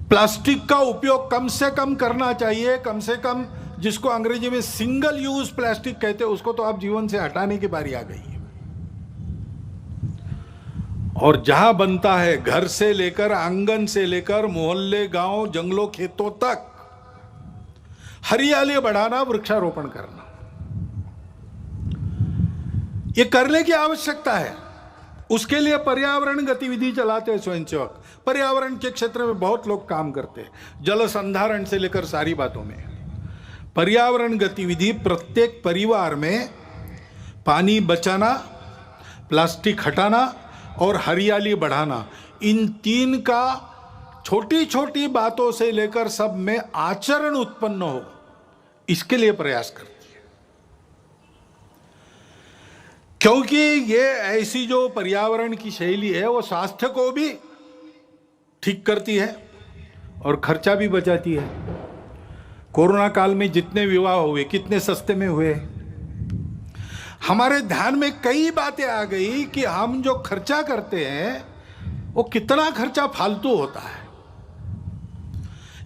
प्लास्टिक का उपयोग कम से कम करना चाहिए, कम से कम, जिसको अंग्रेजी में सिंगल यूज प्लास्टिक कहते हैं, उसको तो आप जीवन से हटाने की बारी आ गई है। और जहां बनता है, घर से लेकर, आंगन से लेकर, मोहल्ले, गांव, जंगलों, खेतों तक हरियाली बढ़ाना, वृक्षारोपण करना, ये करने की आवश्यकता है। उसके लिए पर्यावरण गतिविधि चलाते हैं स्वयंसेवक। पर्यावरण के क्षेत्र में बहुत लोग काम करते हैं, जल संधारण से लेकर सारी बातों में। पर्यावरण गतिविधि प्रत्येक परिवार में पानी बचाना, प्लास्टिक हटाना और हरियाली बढ़ाना, इन तीन का छोटी छोटी बातों से लेकर सब में आचरण उत्पन्न हो, इसके लिए प्रयास करते हैं। क्योंकि ये ऐसी जो पर्यावरण की शैली है वो स्वास्थ्य को भी ठीक करती है और खर्चा भी बचाती है। कोरोना काल में जितने विवाह हुए कितने सस्ते में हुए। हमारे ध्यान में कई बातें आ गई कि हम जो खर्चा करते हैं वो कितना खर्चा फालतू होता है,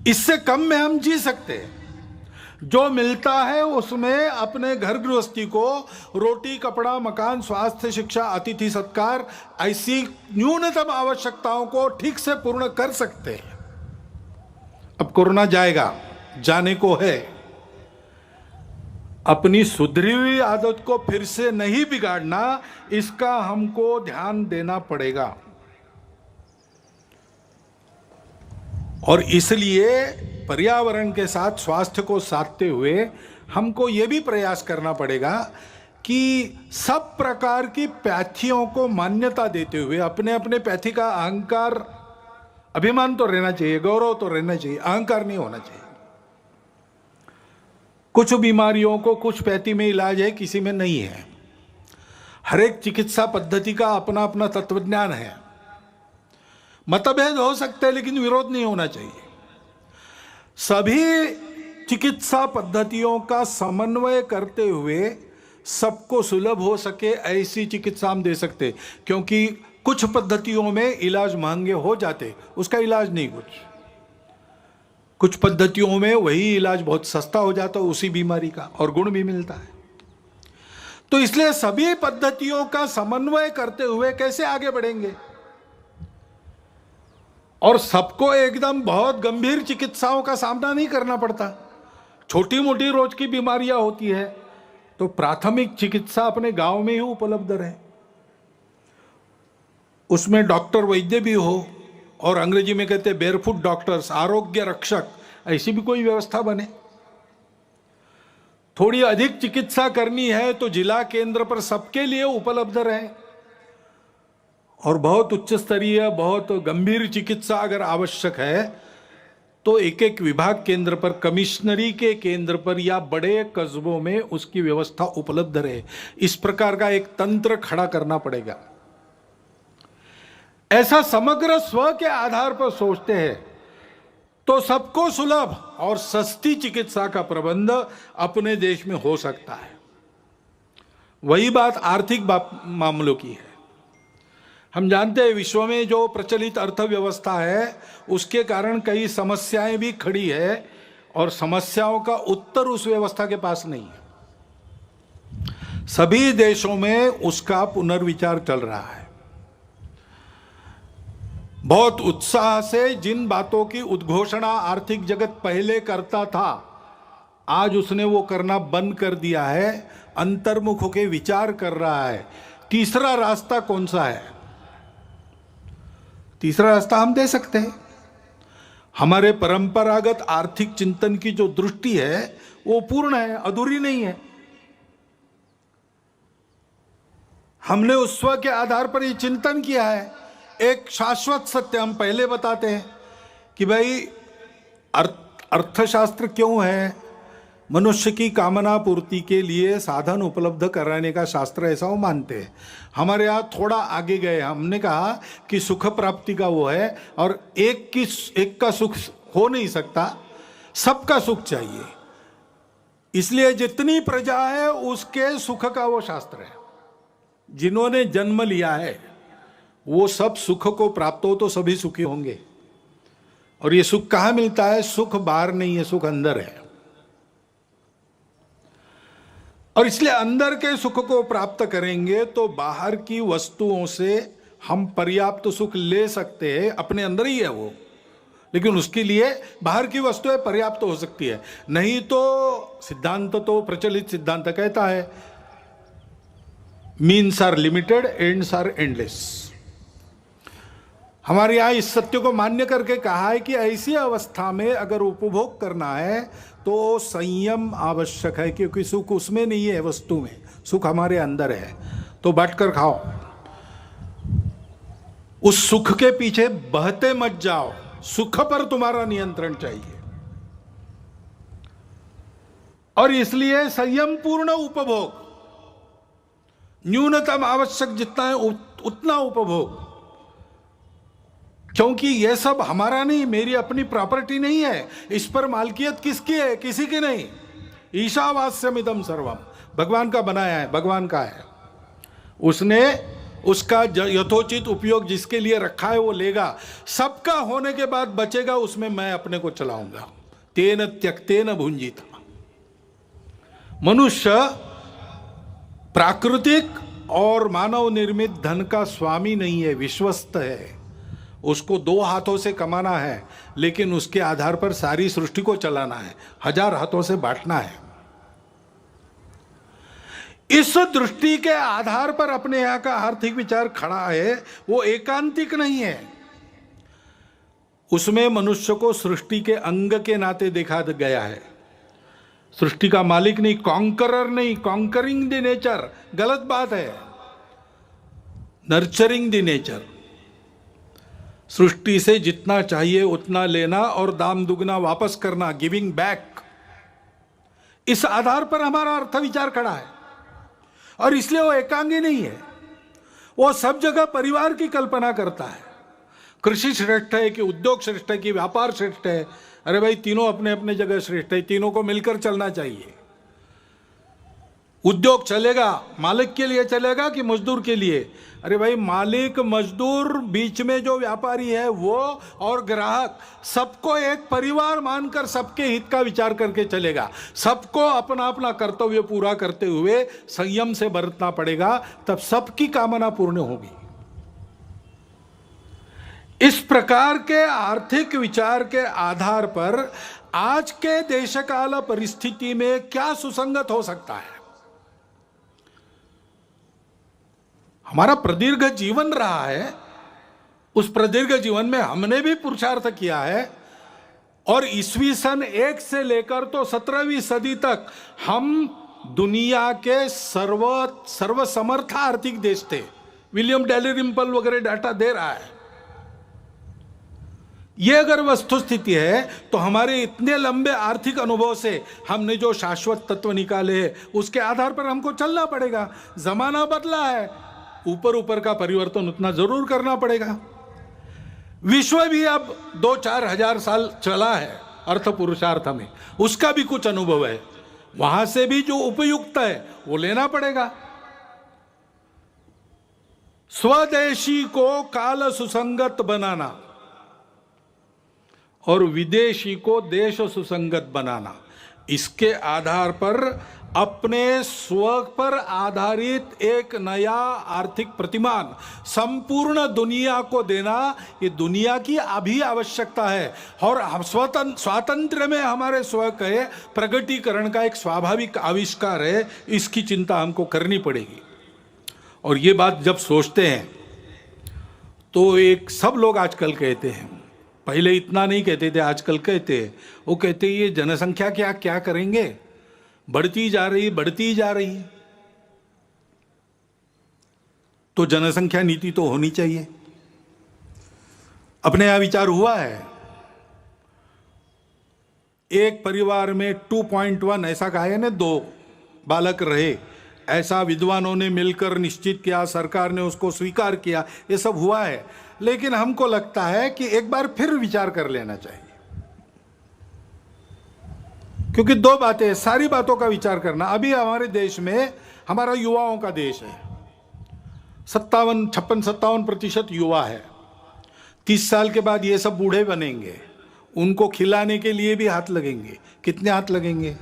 इससे कम में हम जी सकते हैं। जो मिलता है उसमें अपने घर गृहस्थी को रोटी, कपड़ा, मकान, स्वास्थ्य, शिक्षा, अतिथि सत्कार, ऐसी न्यूनतम आवश्यकताओं को ठीक से पूर्ण कर सकते हैं। अब कोरोना जाएगा, जाने को है, अपनी सुधरी हुई आदत को फिर से नहीं बिगाड़ना, इसका हमको ध्यान देना पड़ेगा। और इसलिए पर्यावरण के साथ स्वास्थ्य को साधते हुए हमको यह भी प्रयास करना पड़ेगा कि सब प्रकार की पैथियों को मान्यता देते हुए अपने अपने पैथी का अहंकार, अभिमान तो रहना चाहिए, गौरव तो रहना चाहिए, अहंकार नहीं होना चाहिए। कुछ बीमारियों को कुछ पैथी में इलाज है, किसी में नहीं है। हर एक चिकित्सा पद्धति का अपना अपना तत्वज्ञान है। मतभेद हो सकते हैं लेकिन विरोध नहीं होना चाहिए। सभी चिकित्सा पद्धतियों का समन्वय करते हुए सबको सुलभ हो सके ऐसी चिकित्सा हम दे सकते, क्योंकि कुछ पद्धतियों में इलाज महंगे हो जाते, उसका इलाज नहीं कुछ पद्धतियों में वही इलाज बहुत सस्ता हो जाता उसी बीमारी का, और गुण भी मिलता है। तो इसलिए सभी पद्धतियों का समन्वय करते हुए कैसे आगे बढ़ेंगे, और सबको एकदम बहुत गंभीर चिकित्साओं का सामना नहीं करना पड़ता। छोटी मोटी रोज की बीमारियां होती है तो प्राथमिक चिकित्सा अपने गांव में ही उपलब्ध रहे, उसमें डॉक्टर वैद्य भी हो, और अंग्रेजी में कहते हैं बेयरफुट डॉक्टर्स, आरोग्य रक्षक, ऐसी भी कोई व्यवस्था बने। थोड़ी अधिक चिकित्सा करनी है तो जिला केंद्र पर सबके लिए उपलब्ध रहे, और बहुत उच्च स्तरीय बहुत गंभीर चिकित्सा अगर आवश्यक है तो एक एक विभाग केंद्र पर, कमिश्नरी के केंद्र पर या बड़े कस्बों में उसकी व्यवस्था उपलब्ध रहे। इस प्रकार का एक तंत्र खड़ा करना पड़ेगा। ऐसा समग्र स्व के आधार पर सोचते हैं तो सबको सुलभ और सस्ती चिकित्सा का प्रबंध अपने देश में हो सकता है। वही बात आर्थिक मामलों की है। हम जानते हैं विश्व में जो प्रचलित अर्थव्यवस्था है उसके कारण कई समस्याएं भी खड़ी है, और समस्याओं का उत्तर उस व्यवस्था के पास नहीं है। सभी देशों में उसका पुनर्विचार चल रहा है। बहुत उत्साह से जिन बातों की उद्घोषणा आर्थिक जगत पहले करता था, आज उसने वो करना बंद कर दिया है, अंतर्मुख होकर विचार कर रहा है। तीसरा रास्ता कौन सा है? तीसरा रास्ता हम दे सकते हैं। हमारे परंपरागत आर्थिक चिंतन की जो दृष्टि है वो पूर्ण है, अधूरी नहीं है। हमने उस स्व के आधार पर ये चिंतन किया है। एक शाश्वत सत्य हम पहले बताते हैं कि भाई अर्थशास्त्र क्यों है? मनुष्य की कामना पूर्ति के लिए साधन उपलब्ध कराने का शास्त्र, ऐसा वो मानते हैं। हमारे यहाँ थोड़ा आगे गए, हमने कहा कि सुख प्राप्ति का वो है, और एक का सुख हो नहीं सकता, सबका सुख चाहिए। इसलिए जितनी प्रजा है उसके सुख का वो शास्त्र है। जिन्होंने जन्म लिया है वो सब सुख को प्राप्त हो तो सभी सुखी होंगे। और ये सुख कहाँ मिलता है? सुख बाहर नहीं है, सुख अंदर है। और इसलिए अंदर के सुख को प्राप्त करेंगे तो बाहर की वस्तुओं से हम पर्याप्त सुख ले सकते हैं, अपने अंदर ही है वो, लेकिन उसके लिए बाहर की वस्तुएं पर्याप्त हो सकती है। नहीं तो सिद्धांत तो प्रचलित सिद्धांत कहता है means are limited, ends are endless. हमारे यहाँ इस सत्य को मान्य करके कहा है कि ऐसी अवस्था में अगर उपभोग करना है तो संयम आवश्यक है, क्योंकि सुख उसमें नहीं है, वस्तु में, सुख हमारे अंदर है। तो बांटकर खाओ, उस सुख के पीछे बहते मत जाओ, सुख पर तुम्हारा नियंत्रण चाहिए। और इसलिए संयम पूर्ण उपभोग, न्यूनतम आवश्यक जितना है उतना उपभोग, क्योंकि यह सब हमारा नहीं, मेरी अपनी प्रॉपर्टी नहीं है। इस पर मालकियत किसकी है? किसी की नहीं। ईशावास्यमिदं सर्वम, भगवान का बनाया है, भगवान का है। उसने उसका यथोचित उपयोग जिसके लिए रखा है वो लेगा। सबका होने के बाद बचेगा, उसमें मैं अपने को चलाऊंगा। तेन त्यक्तेन भुंजिता। मनुष्य प्राकृतिक और मानव निर्मित धन का स्वामी नहीं है, विश्वस्त है। उसको दो हाथों से कमाना है, लेकिन उसके आधार पर सारी सृष्टि को चलाना है, 1000 हाथों से बांटना है। इस दृष्टि के आधार पर अपने यहां का आर्थिक विचार खड़ा है, वो एकांतिक नहीं है। उसमें मनुष्य को सृष्टि के अंग के नाते देखा गया है। सृष्टि का मालिक नहीं, कॉन्करर नहीं, कॉन्करिंग द नेचर गलत बात है, नर्चरिंग द नेचर। सृष्टि से जितना चाहिए उतना लेना और दाम दुगना वापस करना, गिविंग बैक। इस आधार पर हमारा अर्थ विचार खड़ा है और इसलिए वो एकांगी नहीं है। वो सब जगह परिवार की कल्पना करता है। कृषि श्रेष्ठ है कि उद्योग श्रेष्ठ है कि व्यापार श्रेष्ठ है? अरे भाई, तीनों अपने अपने जगह श्रेष्ठ है, तीनों को मिलकर चलना चाहिए। उद्योग चलेगा मालिक के लिए चलेगा कि मजदूर के लिए? अरे भाई, मालिक मजदूर बीच में जो व्यापारी है वो और ग्राहक, सबको एक परिवार मानकर सबके हित का विचार करके चलेगा। सबको अपना अपना कर्तव्य पूरा करते हुए संयम से बरतना पड़ेगा, तब सबकी कामना पूर्ण होगी। इस प्रकार के आर्थिक विचार के आधार पर आज के देशकाल परिस्थिति में क्या सुसंगत हो सकता है? हमारा प्रदीर्घ जीवन रहा है, उस प्रदीर्घ जीवन में हमने भी पुरुषार्थ किया है और ईस्वी सन 1 से लेकर तो 17वीं सदी तक हम दुनिया के सर्वसमर्थ आर्थिक देश थे। विलियम डैलिरिम्पल वगैरह डाटा दे रहा है। ये अगर वस्तुस्थिति है तो हमारे इतने लंबे आर्थिक अनुभव से हमने जो शाश्वत तत्व निकाले हैं उसके आधार पर हमको चलना पड़ेगा। जमाना बदला है, ऊपर ऊपर का परिवर्तन उतना जरूर करना पड़ेगा। विश्व भी अब 2-4 हजार साल चला है अर्थ पुरुषार्थ में, उसका भी कुछ अनुभव है। वहां से भी जो उपयुक्त है वो लेना पड़ेगा। स्वदेशी को काल सुसंगत बनाना और विदेशी को देश सुसंगत बनाना, इसके आधार पर अपने स्व पर आधारित एक नया आर्थिक प्रतिमान संपूर्ण दुनिया को देना, ये दुनिया की अभी आवश्यकता है। और स्वातंत्र्य में हमारे स्व के प्रगटीकरण का एक स्वाभाविक आविष्कार है, इसकी चिंता हमको करनी पड़ेगी। और ये बात जब सोचते हैं तो एक सब लोग आजकल कहते हैं, पहले इतना नहीं कहते थे, आजकल कहते हैं, वो कहते हैं ये जनसंख्या क्या करेंगे, बढ़ती जा रही। तो जनसंख्या नीति तो होनी चाहिए। अपने यहां विचार हुआ है, एक परिवार में 2.1 ऐसा कहा है ना, 2 बालक रहे, ऐसा विद्वानों ने मिलकर निश्चित किया, सरकार ने उसको स्वीकार किया, ये सब हुआ है। लेकिन हमको लगता है कि एक बार फिर विचार कर लेना चाहिए, क्योंकि 2 बातें, सारी बातों का विचार करना। अभी हमारे देश में, हमारा युवाओं का देश है, 56-57% युवा है। 30 साल के बाद ये सब बूढ़े बनेंगे, उनको खिलाने के लिए भी हाथ लगेंगे। कितने हाथ लगेंगे?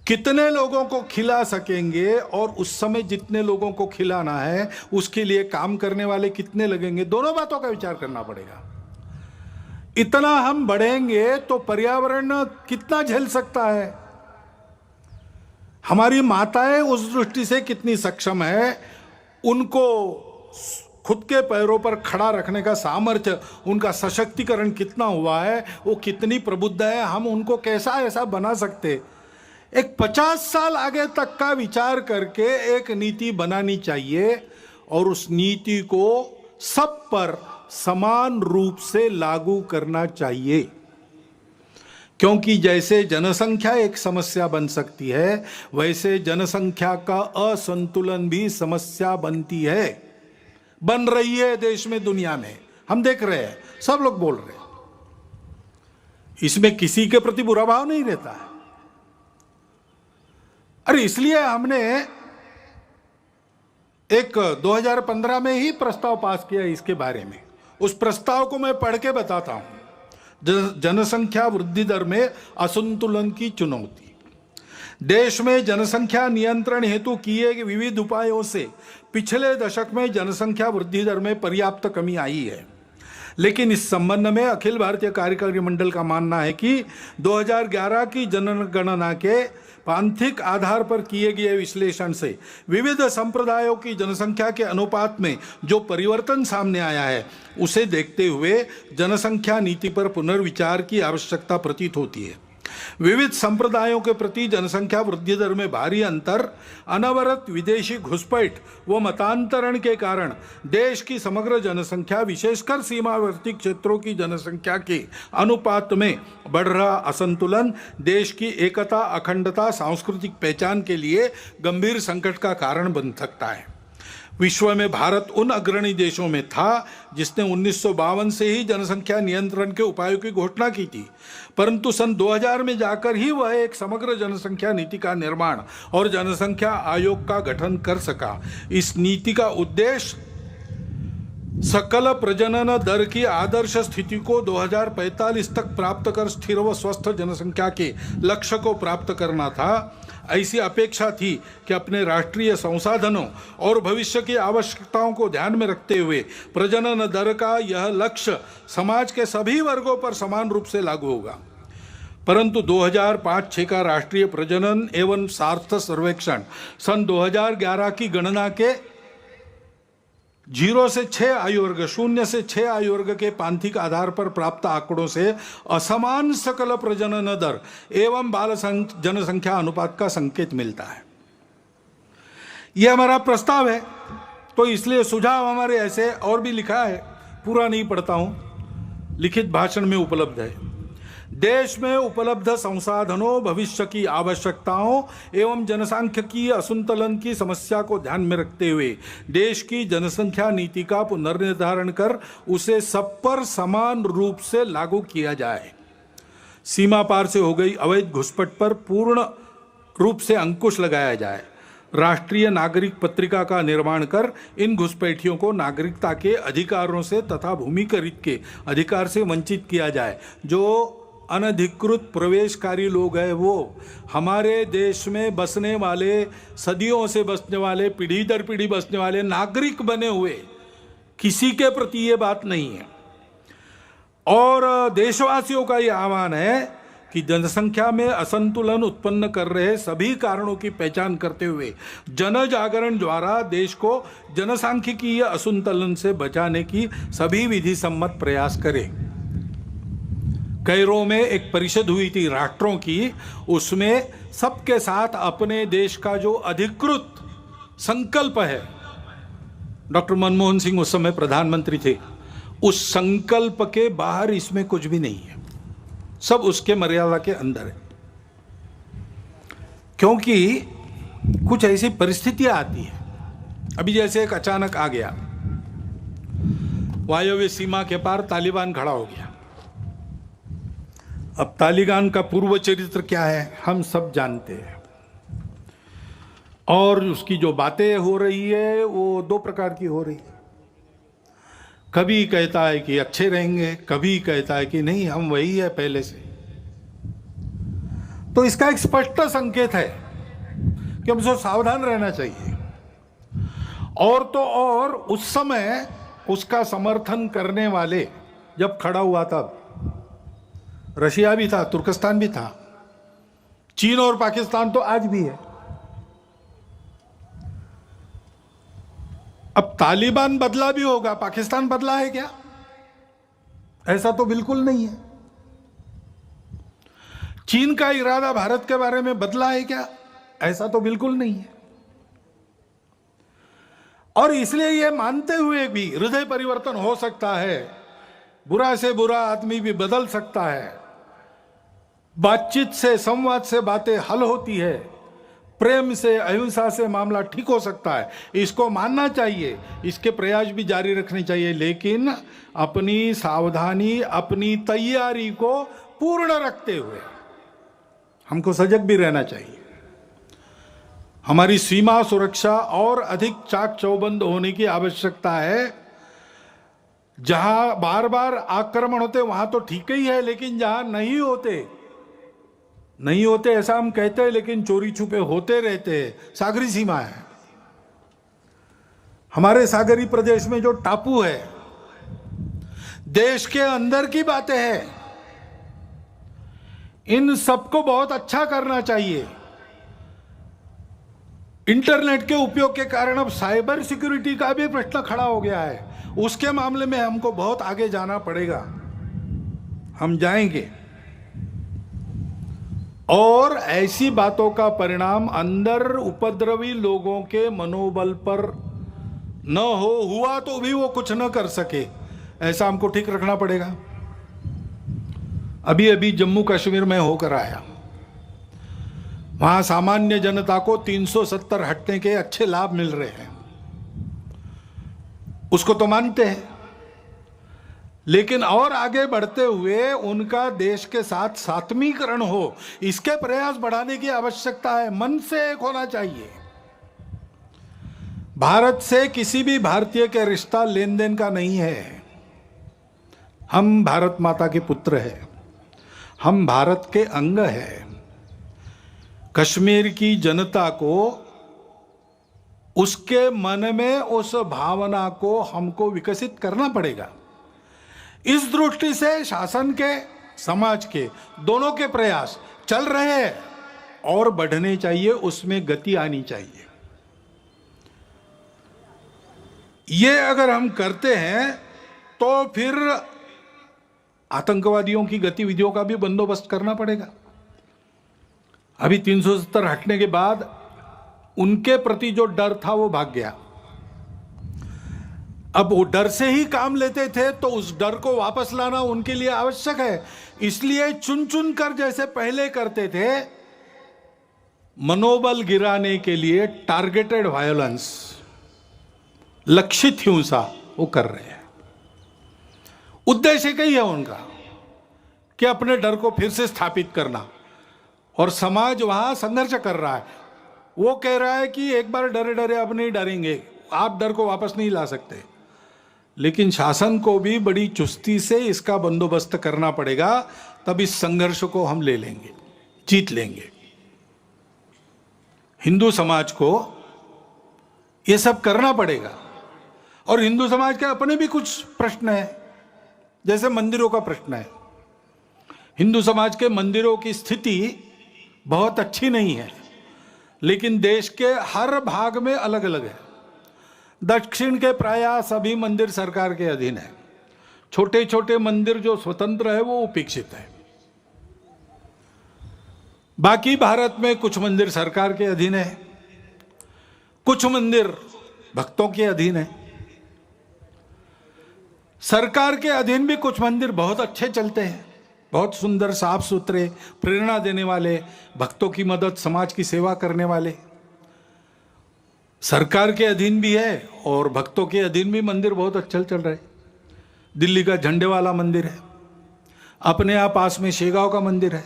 कितने लोगों को खिला सकेंगे? और उस समय जितने लोगों को खिलाना है उसके लिए काम करने वाले कितने लगेंगे? दोनों बातों का विचार करना पड़ेगा। इतना हम बढ़ेंगे तो पर्यावरण कितना झेल सकता है? हमारी माताएं उस दृष्टि से कितनी सक्षम है, उनको खुद के पैरों पर खड़ा रखने का सामर्थ्य, उनका सशक्तिकरण कितना हुआ है, वो कितनी प्रबुद्ध है, हम उनको कैसा ऐसा बना सकते। एक 50 साल आगे तक का विचार करके एक नीति बनानी चाहिए और उस नीति को सब पर समान रूप से लागू करना चाहिए। क्योंकि जैसे जनसंख्या एक समस्या बन सकती है, वैसे जनसंख्या का असंतुलन भी समस्या बनती है, बन रही है देश में, दुनिया में। हम देख रहे हैं, सब लोग बोल रहे हैं। इसमें किसी के प्रति बुरा भाव नहीं रहता है। अरे इसलिए हमने एक 2015 में ही प्रस्ताव पास किया इसके बारे में। उस प्रस्ताव को मैं पढ़ के बताता हूं। जनसंख्या वृद्धि दर में असंतुलन की चुनौती। देश में जनसंख्या नियंत्रण हेतु किए गए विविध उपायों से पिछले दशक में जनसंख्या वृद्धि दर में पर्याप्त कमी आई है, लेकिन इस संबंध में अखिल भारतीय कार्यकारी मंडल का मानना है कि 2011 की जनगणना के पांथिक आधार पर किए गए विश्लेषण से विविध संप्रदायों की जनसंख्या के अनुपात में जो परिवर्तन सामने आया है, उसे देखते हुए जनसंख्या नीति पर पुनर्विचार की आवश्यकता प्रतीत होती है। विविध संप्रदायों के प्रति जनसंख्या वृद्धि दर में भारी अंतर, अनवरत विदेशी घुसपैठ व मतांतरण के कारण देश की समग्र जनसंख्या विशेषकर सीमावर्ती क्षेत्रों की जनसंख्या के अनुपात में बढ़ रहा असंतुलन देश की एकता, अखंडता, सांस्कृतिक पहचान के लिए गंभीर संकट का कारण बन सकता है। विश्व में भारत उन अग्रणी देशों में था जिसने 1952 से ही जनसंख्या नियंत्रण के उपायों की घोषणा की थी, परंतु सन 2000 में जाकर ही वह एक समग्र जनसंख्या नीति का निर्माण और जनसंख्या आयोग का गठन कर सका। इस नीति का उद्देश्य सकल प्रजनन दर की आदर्श स्थिति को 2045 तक प्राप्त कर स्थिर व स्वस्थ जनसंख्या के लक्ष्य को प्राप्त करना था। ऐसी अपेक्षा थी कि अपने राष्ट्रीय संसाधनों और भविष्य की आवश्यकताओं को ध्यान में रखते हुए प्रजनन दर का यह लक्ष्य समाज के सभी वर्गों पर समान रूप से लागू होगा। परंतु 2005-6 का राष्ट्रीय प्रजनन एवं सार्थ सर्वेक्षण सन 2011 की गणना के 0 से 6 आयु वर्ग, 0 से 6 आयु वर्ग के पांथिक आधार पर प्राप्त आंकड़ों से असमान सकल प्रजनन दर एवं बाल जनसंख्या अनुपात का संकेत मिलता है। यह हमारा प्रस्ताव है, तो इसलिए सुझाव हमारे ऐसे और भी लिखा है, पूरा नहीं पढ़ता हूं, लिखित भाषण में उपलब्ध है। देश में उपलब्ध संसाधनों, भविष्य की आवश्यकताओं एवं जनसांख्यिकीय असंतुलन की समस्या को ध्यान में रखते हुए देश की जनसंख्या नीति का पुनर्निर्धारण कर उसे सब पर समान रूप से लागू किया जाए। सीमा पार से हो गई अवैध घुसपैठ पर पूर्ण रूप से अंकुश लगाया जाए। राष्ट्रीय नागरिक पत्रिका का निर्माण कर इन घुसपैठियों को नागरिकता के अधिकारों से तथा भूमिकरित के अधिकार से वंचित किया जाए। जो अनधिकृत प्रवेशकारी लोग हैं वो हमारे देश में बसने वाले, सदियों से बसने वाले, पीढ़ी दर पीढ़ी बसने वाले नागरिक बने हुए, किसी के प्रति ये बात नहीं है। और देशवासियों का ये आह्वान है कि जनसंख्या में असंतुलन उत्पन्न कर रहे सभी कारणों की पहचान करते हुए जन जागरण द्वारा देश को जनसांख्यिकीय असंतुलन से बचाने की सभी विधि सम्मत प्रयास करें। कैरो में एक परिषद हुई थी राष्ट्रों की, उसमें सबके साथ अपने देश का जो अधिकृत संकल्प है, डॉक्टर मनमोहन सिंह उस समय प्रधानमंत्री थे, उस संकल्प के बाहर इसमें कुछ भी नहीं है, सब उसके मर्यादा के अंदर है। क्योंकि कुछ ऐसी परिस्थितियां आती है, अभी जैसे एक अचानक आ गया, वायव्य सीमा के पार तालिबान खड़ा हो गया। अब तालिबान का पूर्व चरित्र क्या है हम सब जानते हैं, और उसकी जो बातें हो रही है वो दो प्रकार की हो रही है। कभी कहता है कि अच्छे रहेंगे, कभी कहता है कि नहीं हम वही है पहले से। तो इसका एक स्पष्ट संकेत है कि हमसे सावधान रहना चाहिए। और तो और उस समय उसका समर्थन करने वाले जब खड़ा हुआ तब रशिया भी था, तुर्कस्तान भी था, चीन और पाकिस्तान तो आज भी है। अब तालिबान बदला भी होगा, पाकिस्तान बदला है क्या? ऐसा तो बिल्कुल नहीं है। चीन का इरादा भारत के बारे में बदला है क्या? ऐसा तो बिल्कुल नहीं है। और इसलिए यह मानते हुए भी हृदय परिवर्तन हो सकता है, बुरा से बुरा आदमी भी बदल सकता है, बातचीत से, संवाद से बातें हल होती है, प्रेम से, अहिंसा से मामला ठीक हो सकता है, इसको मानना चाहिए, इसके प्रयास भी जारी रखने चाहिए, लेकिन अपनी सावधानी, अपनी तैयारी को पूर्ण रखते हुए हमको सजग भी रहना चाहिए। हमारी सीमा सुरक्षा और अधिक चाक चौबंद होने की आवश्यकता है। जहां बार बार आक्रमण होते वहां तो ठीक ही है, लेकिन जहां नहीं होते ऐसा हम कहते हैं, लेकिन चोरी छुपे होते रहते हैं, सागरी सीमा है। हमारे सागरी प्रदेश में जो टापू है, देश के अंदर की बातें हैं, इन सबको बहुत अच्छा करना चाहिए। इंटरनेट के उपयोग के कारण अब साइबर सिक्योरिटी का भी प्रश्न खड़ा हो गया है, उसके मामले में हमको बहुत आगे जाना पड़ेगा, हम जाएंगे। और ऐसी बातों का परिणाम अंदर उपद्रवी लोगों के मनोबल पर न हुआ तो भी वो कुछ न कर सके, ऐसा हमको ठीक रखना पड़ेगा। अभी अभी जम्मू कश्मीर में होकर आया, वहां सामान्य जनता को 370 हटने के अच्छे लाभ मिल रहे हैं, उसको तो मानते हैं, लेकिन और आगे बढ़ते हुए उनका देश के साथ सात्मीकरण हो, इसके प्रयास बढ़ाने की आवश्यकता है। मन से एक होना चाहिए। भारत से किसी भी भारतीय के रिश्ता लेन देन का नहीं है। हम भारत माता के पुत्र हैं, हम भारत के अंग हैं। कश्मीर की जनता को, उसके मन में उस भावना को हमको विकसित करना पड़ेगा। इस दृष्टि से शासन के, समाज के, दोनों के प्रयास चल रहे हैं और बढ़ने चाहिए, उसमें गति आनी चाहिए। ये अगर हम करते हैं तो फिर आतंकवादियों की गतिविधियों का भी बंदोबस्त करना पड़ेगा। अभी 370 हटने के बाद उनके प्रति जो डर था वो भाग गया। अब वो डर से ही काम लेते थे, तो उस डर को वापस लाना उनके लिए आवश्यक है। इसलिए चुन चुन कर जैसे पहले करते थे, मनोबल गिराने के लिए टारगेटेड वायलेंस, लक्षित हिंसा वो कर रहे हैं। उद्देश्य कई है उनका कि अपने डर को फिर से स्थापित करना, और समाज वहां संघर्ष कर रहा है। वो कह रहा है कि एक बार डरे डरे अब नहीं डरेंगे, आप डर को वापस नहीं ला सकते। लेकिन शासन को भी बड़ी चुस्ती से इसका बंदोबस्त करना पड़ेगा, तब इस संघर्ष को हम ले लेंगे, जीत लेंगे। हिंदू समाज को ये सब करना पड़ेगा। और हिंदू समाज के अपने भी कुछ प्रश्न हैं, जैसे मंदिरों का प्रश्न है। हिंदू समाज के मंदिरों की स्थिति बहुत अच्छी नहीं है, लेकिन देश के हर भाग में अलग अलग है। दक्षिण के प्राय सभी मंदिर सरकार के अधीन है। छोटे छोटे मंदिर जो स्वतंत्र है वो उपेक्षित है। बाकी भारत में कुछ मंदिर सरकार के अधीन है, कुछ मंदिर भक्तों के अधीन है। सरकार के अधीन भी कुछ मंदिर बहुत अच्छे चलते हैं, बहुत सुंदर, साफ सुथरे, प्रेरणा देने वाले, भक्तों की मदद, समाज की सेवा करने वाले। सरकार के अधीन भी है और भक्तों के अधीन भी मंदिर बहुत अच्छे चल रहे। दिल्ली का झंडे वाला मंदिर है, अपने आप पास में शेगांव का मंदिर है,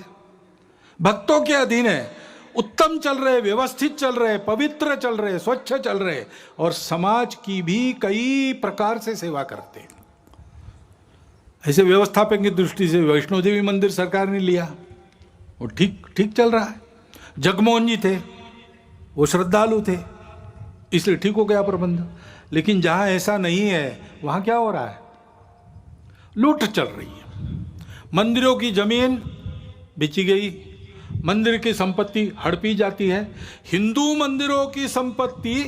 भक्तों के अधीन है, उत्तम चल रहे, व्यवस्थित चल रहे, पवित्र चल रहे, स्वच्छ चल रहे, और समाज की भी कई प्रकार से सेवा करते हैं। ऐसे व्यवस्थापन की दृष्टि से वैष्णो देवी मंदिर सरकार ने लिया, वो ठीक चल रहा है। जगमोहन जी थे, वो श्रद्धालु थे, इसलिए ठीक हो गया प्रबंध। लेकिन जहां ऐसा नहीं है, वहां क्या हो रहा है? लूट चल रही है। मंदिरों की जमीन बेची गई, मंदिर की संपत्ति हड़पी जाती है। हिंदू मंदिरों की संपत्ति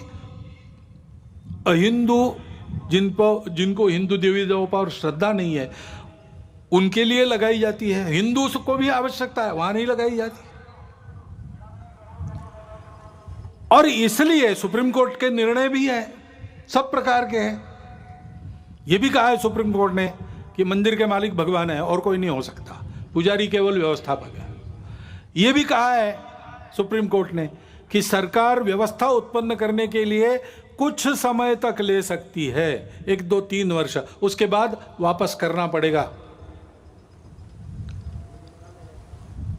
अहिंदू, जिनको हिंदू देवी देवों पर श्रद्धा नहीं है, उनके लिए लगाई जाती है। हिंदू को भी आवश्यकता है, वहां नहीं लगाई जाती। और इसलिए सुप्रीम कोर्ट के निर्णय भी है, सब प्रकार के हैं। यह भी कहा है सुप्रीम कोर्ट ने कि मंदिर के मालिक भगवान है और कोई नहीं हो सकता, पुजारी केवल व्यवस्थापक है। यह भी कहा है सुप्रीम कोर्ट ने कि सरकार व्यवस्था उत्पन्न करने के लिए कुछ समय तक ले सकती है, 1, 2, 3 वर्ष, उसके बाद वापस करना पड़ेगा।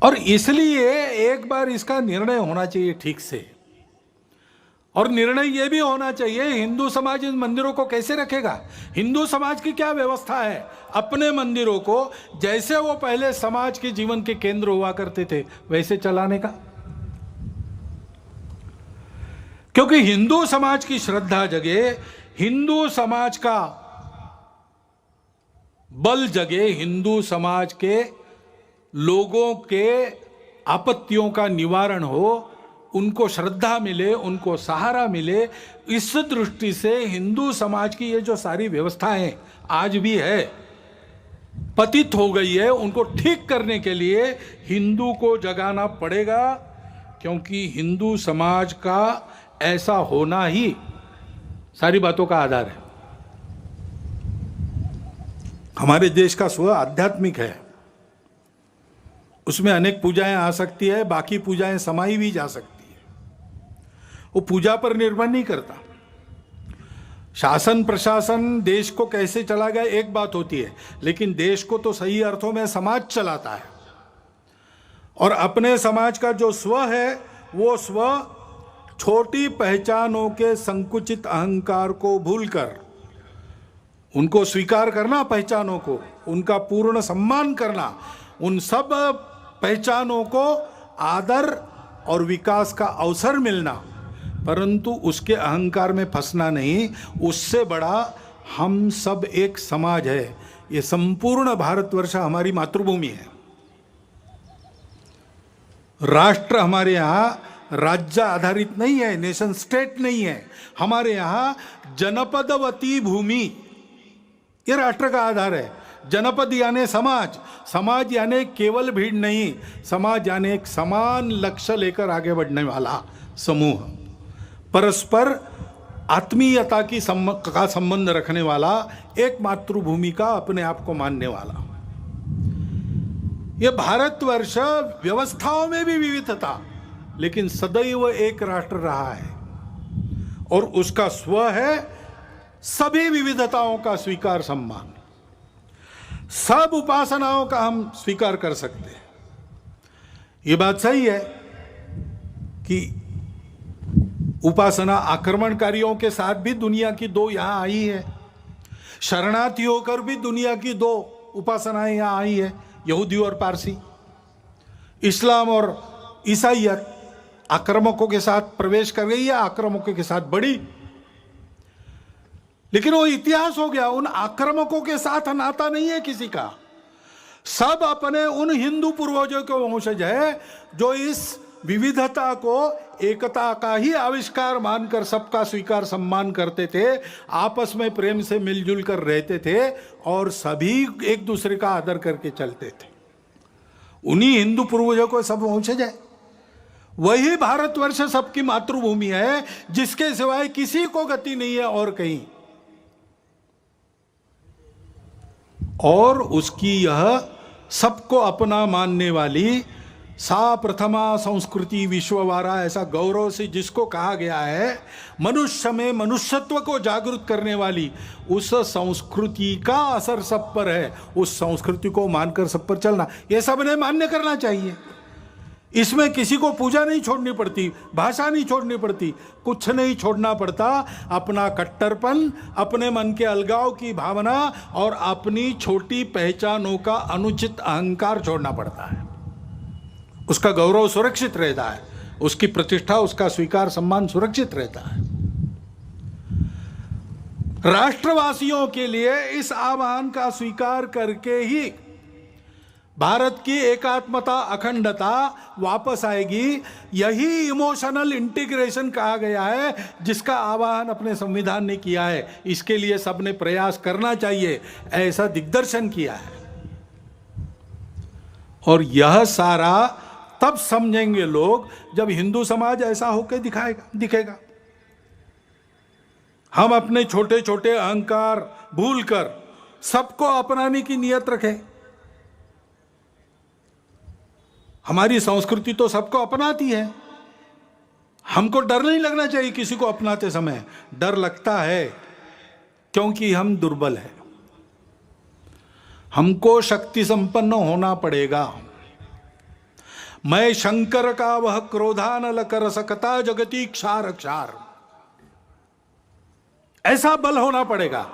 और इसलिए एक बार इसका निर्णय होना चाहिए ठीक से। और निर्णय यह भी होना चाहिए, हिंदू समाज इन मंदिरों को कैसे रखेगा, हिंदू समाज की क्या व्यवस्था है अपने मंदिरों को जैसे वो पहले समाज के जीवन के केंद्र हुआ करते थे वैसे चलाने का। क्योंकि हिंदू समाज की श्रद्धा जगे, हिंदू समाज का बल जगे, हिंदू समाज के लोगों के आपत्तियों का निवारण हो, उनको श्रद्धा मिले, उनको सहारा मिले। इस दृष्टि से हिंदू समाज की ये जो सारी व्यवस्थाएं आज भी है, पतित हो गई है, उनको ठीक करने के लिए हिंदू को जगाना पड़ेगा, क्योंकि हिंदू समाज का ऐसा होना ही सारी बातों का आधार है। हमारे देश का स्व आध्यात्मिक है, उसमें अनेक पूजाएं आ सकती है, बाकी पूजाएं समाई भी जा सकती है, वो पूजा पर निर्भर नहीं करता। शासन प्रशासन देश को कैसे चलाएगा एक बात होती है, लेकिन देश को तो सही अर्थों में समाज चलाता है। और अपने समाज का जो स्व है, वो स्व छोटी पहचानों के संकुचित अहंकार को भूलकर उनको स्वीकार करना, पहचानों को उनका पूर्ण सम्मान करना, उन सब पहचानों को आदर और विकास का अवसर मिलना, परंतु उसके अहंकार में फंसना नहीं। उससे बड़ा हम सब एक समाज है। ये संपूर्ण भारतवर्ष हमारी मातृभूमि है। राष्ट्र हमारे यहाँ राज्य आधारित नहीं है, नेशन स्टेट नहीं है। हमारे यहाँ जनपदवती भूमि, ये राष्ट्र का आधार है। जनपद यानी समाज, समाज यानी केवल भीड़ नहीं, समाज यानी एक समान लक्ष्य लेकर आगे बढ़ने वाला समूह, परस्पर आत्मीयता का संबंध रखने वाला, एक मातृभूमि का अपने आप को मानने वाला। ये भारतवर्ष व्यवस्थाओं में भी विविधता, लेकिन सदैव एक राष्ट्र रहा है, और उसका स्व है सभी विविधताओं का स्वीकार सम्मान। सब उपासनाओं का हम स्वीकार कर सकते हैं। ये बात सही है कि उपासना आक्रमणकारियों के साथ भी दुनिया की दो यहां आई है, शरणार्थी होकर भी दुनिया की दो उपासनाएं यहां आई है, यहूदी और पारसी। इस्लाम और ईसाइयत आक्रामकों के साथ प्रवेश कर गई या आक्रामकों के साथ बढ़ी, लेकिन वो इतिहास हो गया। उन आक्रामकों के साथ नाता नहीं है किसी का। सब अपने उन हिंदू पूर्वजों के वंशज है जो इस विविधता को एकता का ही आविष्कार मानकर सबका स्वीकार सम्मान करते थे, आपस में प्रेम से मिलजुल कर रहते थे और सभी एक दूसरे का आदर करके चलते थे। उन्हीं हिंदू पूर्वजों को सब वंशज है। वही भारतवर्ष सबकी मातृभूमि है, जिसके सिवाय किसी को गति नहीं है और कहीं। और उसकी यह सबको अपना मानने वाली सा प्रथमा संस्कृति विश्ववारा, ऐसा गौरव से जिसको कहा गया है, मनुष्य में मनुष्यत्व को जागृत करने वाली उस संस्कृति का असर सब पर है। उस संस्कृति को मानकर सब पर चलना, ये सबने मान्य करना चाहिए। इसमें किसी को पूजा नहीं छोड़नी पड़ती, भाषा नहीं छोड़नी पड़ती, कुछ नहीं छोड़ना पड़ता। अपना कट्टरपन, अपने मन के अलगाव की भावना और अपनी छोटी पहचानों का अनुचित अहंकार छोड़ना पड़ता है। उसका गौरव सुरक्षित रहता है, उसकी प्रतिष्ठा, उसका स्वीकार सम्मान सुरक्षित रहता है। राष्ट्रवासियों के लिए इस आह्वान का स्वीकार करके ही भारत की एकात्मता, अखंडता वापस आएगी। यही इमोशनल इंटीग्रेशन कहा गया है, जिसका आह्वान अपने संविधान ने किया है। इसके लिए सबने प्रयास करना चाहिए, ऐसा दिग्दर्शन किया है। और यह सारा तब समझेंगे लोग जब हिंदू समाज ऐसा होकर दिखेगा। हम अपने छोटे छोटे अहंकार भूलकर सबको अपनाने की नियत रखें। हमारी संस्कृति तो सबको अपनाती है, हमको डर नहीं लगना चाहिए किसी को अपनाते समय। डर लगता है क्योंकि हम दुर्बल हैं। हमको शक्ति संपन्न होना पड़ेगा। मैं शंकर का वह क्रोधानल कर सकता जगती क्षार क्षार, ऐसा बल होना पड़ेगा।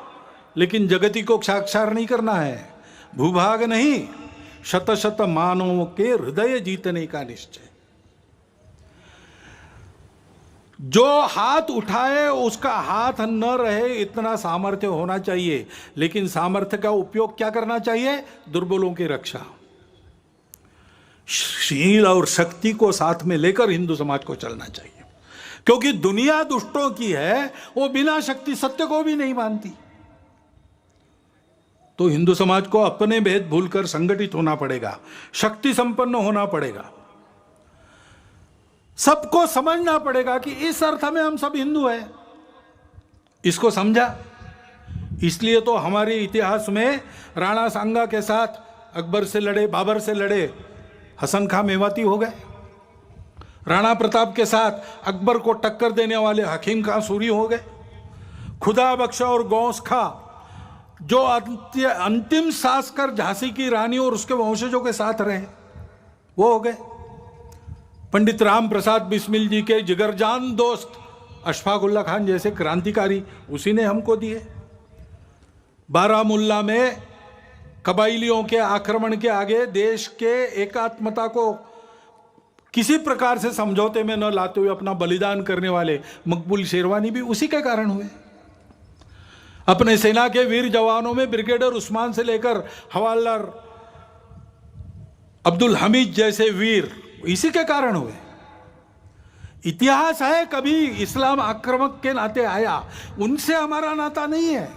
लेकिन जगती को क्षार नहीं करना है, भूभाग नहीं, शत शत मानवों के हृदय जीतने का निश्चय। जो हाथ उठाए उसका हाथ न रहे, इतना सामर्थ्य होना चाहिए। लेकिन सामर्थ्य का उपयोग क्या करना चाहिए? दुर्बलों की रक्षा। शील और शक्ति को साथ में लेकर हिंदू समाज को चलना चाहिए, क्योंकि दुनिया दुष्टों की है, वो बिना शक्ति सत्य को भी नहीं मानती। तो हिंदू समाज को अपने भेद भूलकर संगठित होना पड़ेगा, शक्ति संपन्न होना पड़ेगा, सबको समझना पड़ेगा कि इस अर्थ में हम सब हिंदू हैं। इसको समझा, इसलिए तो हमारे इतिहास में राणा सांगा के साथ अकबर से लड़े, बाबर से लड़े, हसन खां मेवाती हो गए। राणा प्रताप के साथ अकबर को टक्कर देने वाले हकीम खां सूरी हो गए। खुदा बख्शा और गौस खां जो अंतिम सांस कर झांसी की रानी और उसके वंशजों के साथ रहे, वो हो गए। पंडित राम प्रसाद बिस्मिल जी के जिगरजान दोस्त अशफाक उल्ला खान जैसे क्रांतिकारी उसी ने हमको दिए। बारामुल्ला में कबाइलियों के आक्रमण के आगे देश के एकात्मता को किसी प्रकार से समझौते में न लाते हुए अपना बलिदान करने वाले मकबूल शेरवानी भी उसी के कारण हुए। अपने सेना के वीर जवानों में ब्रिगेडियर उस्मान से लेकर हवालदार अब्दुल हमीद जैसे वीर इसी के कारण हुए। इतिहास है, कभी इस्लाम आक्रामक के नाते आया, उनसे हमारा नाता नहीं है।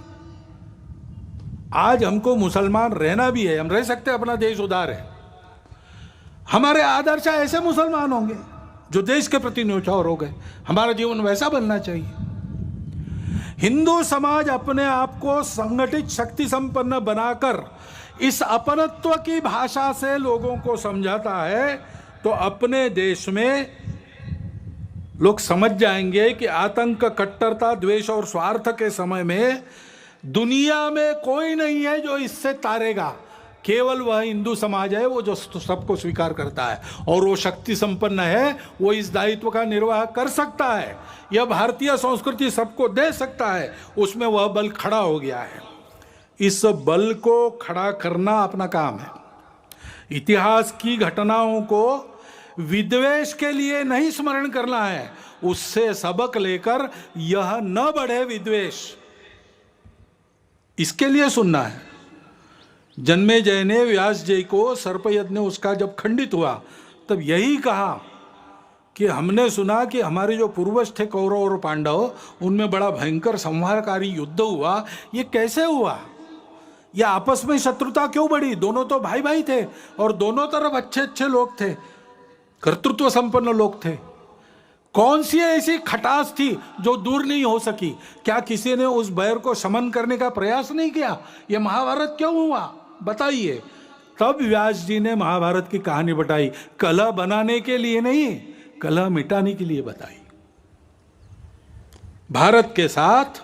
आज हमको मुसलमान रहना भी है, हम रह सकते हैं, अपना देश उदार है। हमारे आदर्श ऐसे मुसलमान होंगे जो देश के प्रति न्यौछावर हो गए, हमारा जीवन वैसा बनना चाहिए। हिंदू समाज अपने आप को संगठित शक्ति संपन्न बनाकर इस अपनत्व की भाषा से लोगों को समझाता है तो अपने देश में लोग समझ जाएंगे कि आतंक, कट्टरता, द्वेष और स्वार्थ के समय में दुनिया में कोई नहीं है जो इससे तारेगा। केवल वह हिंदू समाज है वो जो सबको स्वीकार करता है और वो शक्ति संपन्न है, वो इस दायित्व का निर्वाह कर सकता है। यह भारतीय संस्कृति सबको दे सकता है, उसमें वह बल खड़ा हो गया है। इस बल को खड़ा करना अपना काम है। इतिहास की घटनाओं को विद्वेष के लिए नहीं स्मरण करना है, उससे सबक लेकर यह न बढ़े विद्वेष, इसके लिए सुनना है। जन्मेजय ने व्यास जी को सर्प यज्ञ उसका जब खंडित हुआ तब यही कहा कि हमने सुना कि हमारे जो पूर्वज थे कौरव और पांडव, उनमें बड़ा भयंकर संहारकारी युद्ध हुआ, ये कैसे हुआ? ये आपस में शत्रुता क्यों बढ़ी? दोनों तो भाई भाई थे और दोनों तरफ अच्छे अच्छे लोग थे, कर्तृत्व संपन्न लोग थे। कौन सी ऐसी खटास थी जो दूर नहीं हो सकी? क्या किसी ने उस बैर को शमन करने का प्रयास नहीं किया? ये महाभारत क्यों हुआ बताइए। तब व्यास जी ने महाभारत की कहानी बताई, कलह बनाने के लिए नहीं, कलह मिटाने के लिए बताई। भारत के साथ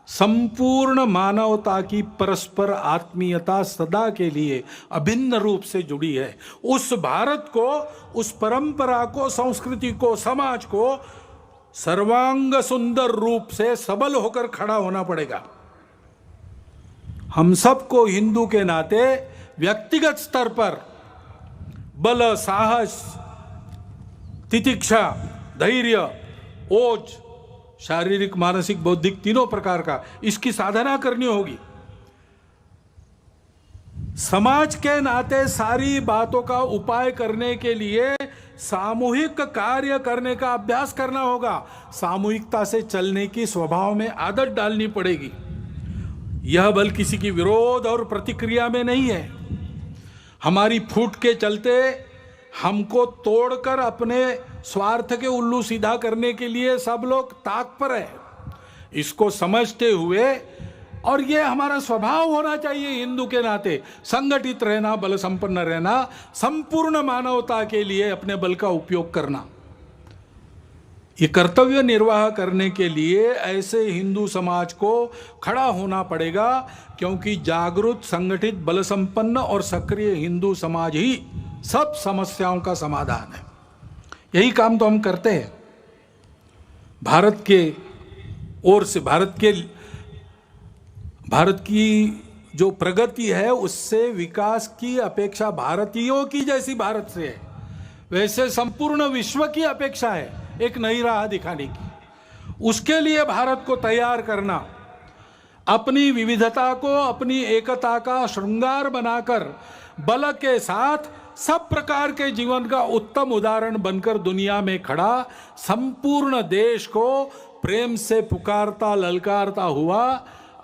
संपूर्ण मानवता की परस्पर आत्मीयता सदा के लिए अभिन्न रूप से जुड़ी है। उस भारत को, उस परंपरा को, संस्कृति को, समाज को सर्वांग सुंदर रूप से सबल होकर खड़ा होना पड़ेगा। हम सबको हिंदू के नाते व्यक्तिगत स्तर पर बल, साहस, तितिक्षा, धैर्य, ओज, शारीरिक, मानसिक, बौद्धिक तीनों प्रकार का इसकी साधना करनी होगी। समाज के नाते सारी बातों का उपाय करने के लिए सामूहिक कार्य करने का अभ्यास करना होगा। सामूहिकता से चलने की स्वभाव में आदत डालनी पड़ेगी। यह बल किसी की विरोध और प्रतिक्रिया में नहीं है। हमारी फूट के चलते हमको तोड़कर अपने स्वार्थ के उल्लू सीधा करने के लिए सब लोग ताक पर है। इसको समझते हुए, और ये हमारा स्वभाव होना चाहिए हिंदू के नाते, संगठित रहना, बल संपन्न रहना, संपूर्ण मानवता के लिए अपने बल का उपयोग करना। ये कर्तव्य निर्वाह करने के लिए ऐसे हिंदू समाज को खड़ा होना पड़ेगा, क्योंकि जागरूक, संगठित, बल संपन्न और सक्रिय हिंदू समाज ही सब समस्याओं का समाधान है। यही काम तो हम करते हैं। भारत के ओर से भारत की जो प्रगति है उससे विकास की अपेक्षा भारतीयों की जैसी भारत से है, वैसे संपूर्ण विश्व की अपेक्षा है एक नई राह दिखाने की। उसके लिए भारत को तैयार करना, अपनी विविधता को अपनी एकता का श्रृंगार बनाकर बल के साथ सब प्रकार के जीवन का उत्तम उदाहरण बनकर दुनिया में खड़ा, संपूर्ण देश को प्रेम से पुकारता ललकारता हुआ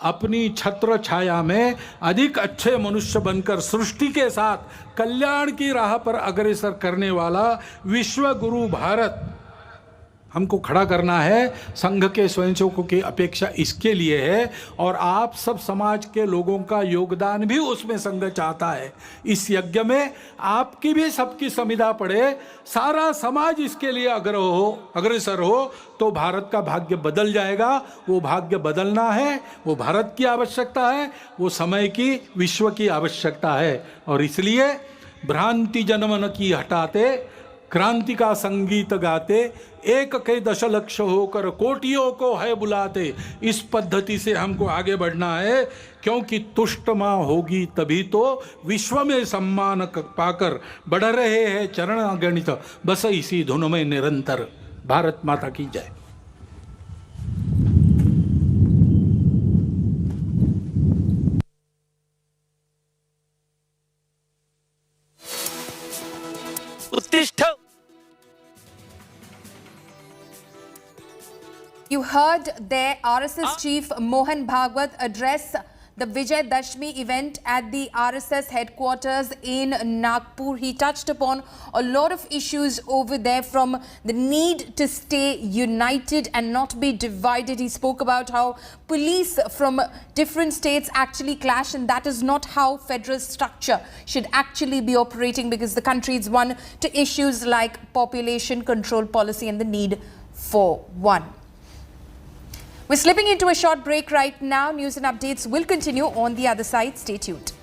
अपनी छत्र छाया में अधिक अच्छे मनुष्य बनकर सृष्टि के साथ कल्याण की राह पर अग्रसर करने वाला विश्व गुरु भारत हमको खड़ा करना है। संघ के स्वयंसेवकों की अपेक्षा इसके लिए है और आप सब समाज के लोगों का योगदान भी उसमें संघ चाहता है। इस यज्ञ में आपकी भी सबकी संविदा पड़े, सारा समाज इसके लिए अग्रसर हो तो भारत का भाग्य बदल जाएगा। वो भाग्य बदलना है, वो भारत की आवश्यकता है, वो समय की, विश्व की आवश्यकता है। और इसलिए भ्रांति जनमन की हटाते, क्रांति का संगीत गाते, एक के दशलक्ष होकर कोटियों को है बुलाते। इस पद्धति से हमको आगे बढ़ना है, क्योंकि तुष्ट माँ होगी तभी तो विश्व में सम्मान पाकर बढ़ रहे हैं चरण अगणित, बस इसी धुन में निरंतर। भारत माता की जय। उत्तिष्ठ। You heard there RSS Chief Mohan Bhagwat address the Vijay Dashmi event at the RSS headquarters in Nagpur. He touched upon a lot of issues over there, from the need to stay united and not be divided. He spoke about how police from different states actually clash, and that is not how federal structure should actually be operating, because the country is one to issues like population control policy and the need for one. We're slipping into a short break right now. News and updates will continue on the other side. Stay tuned.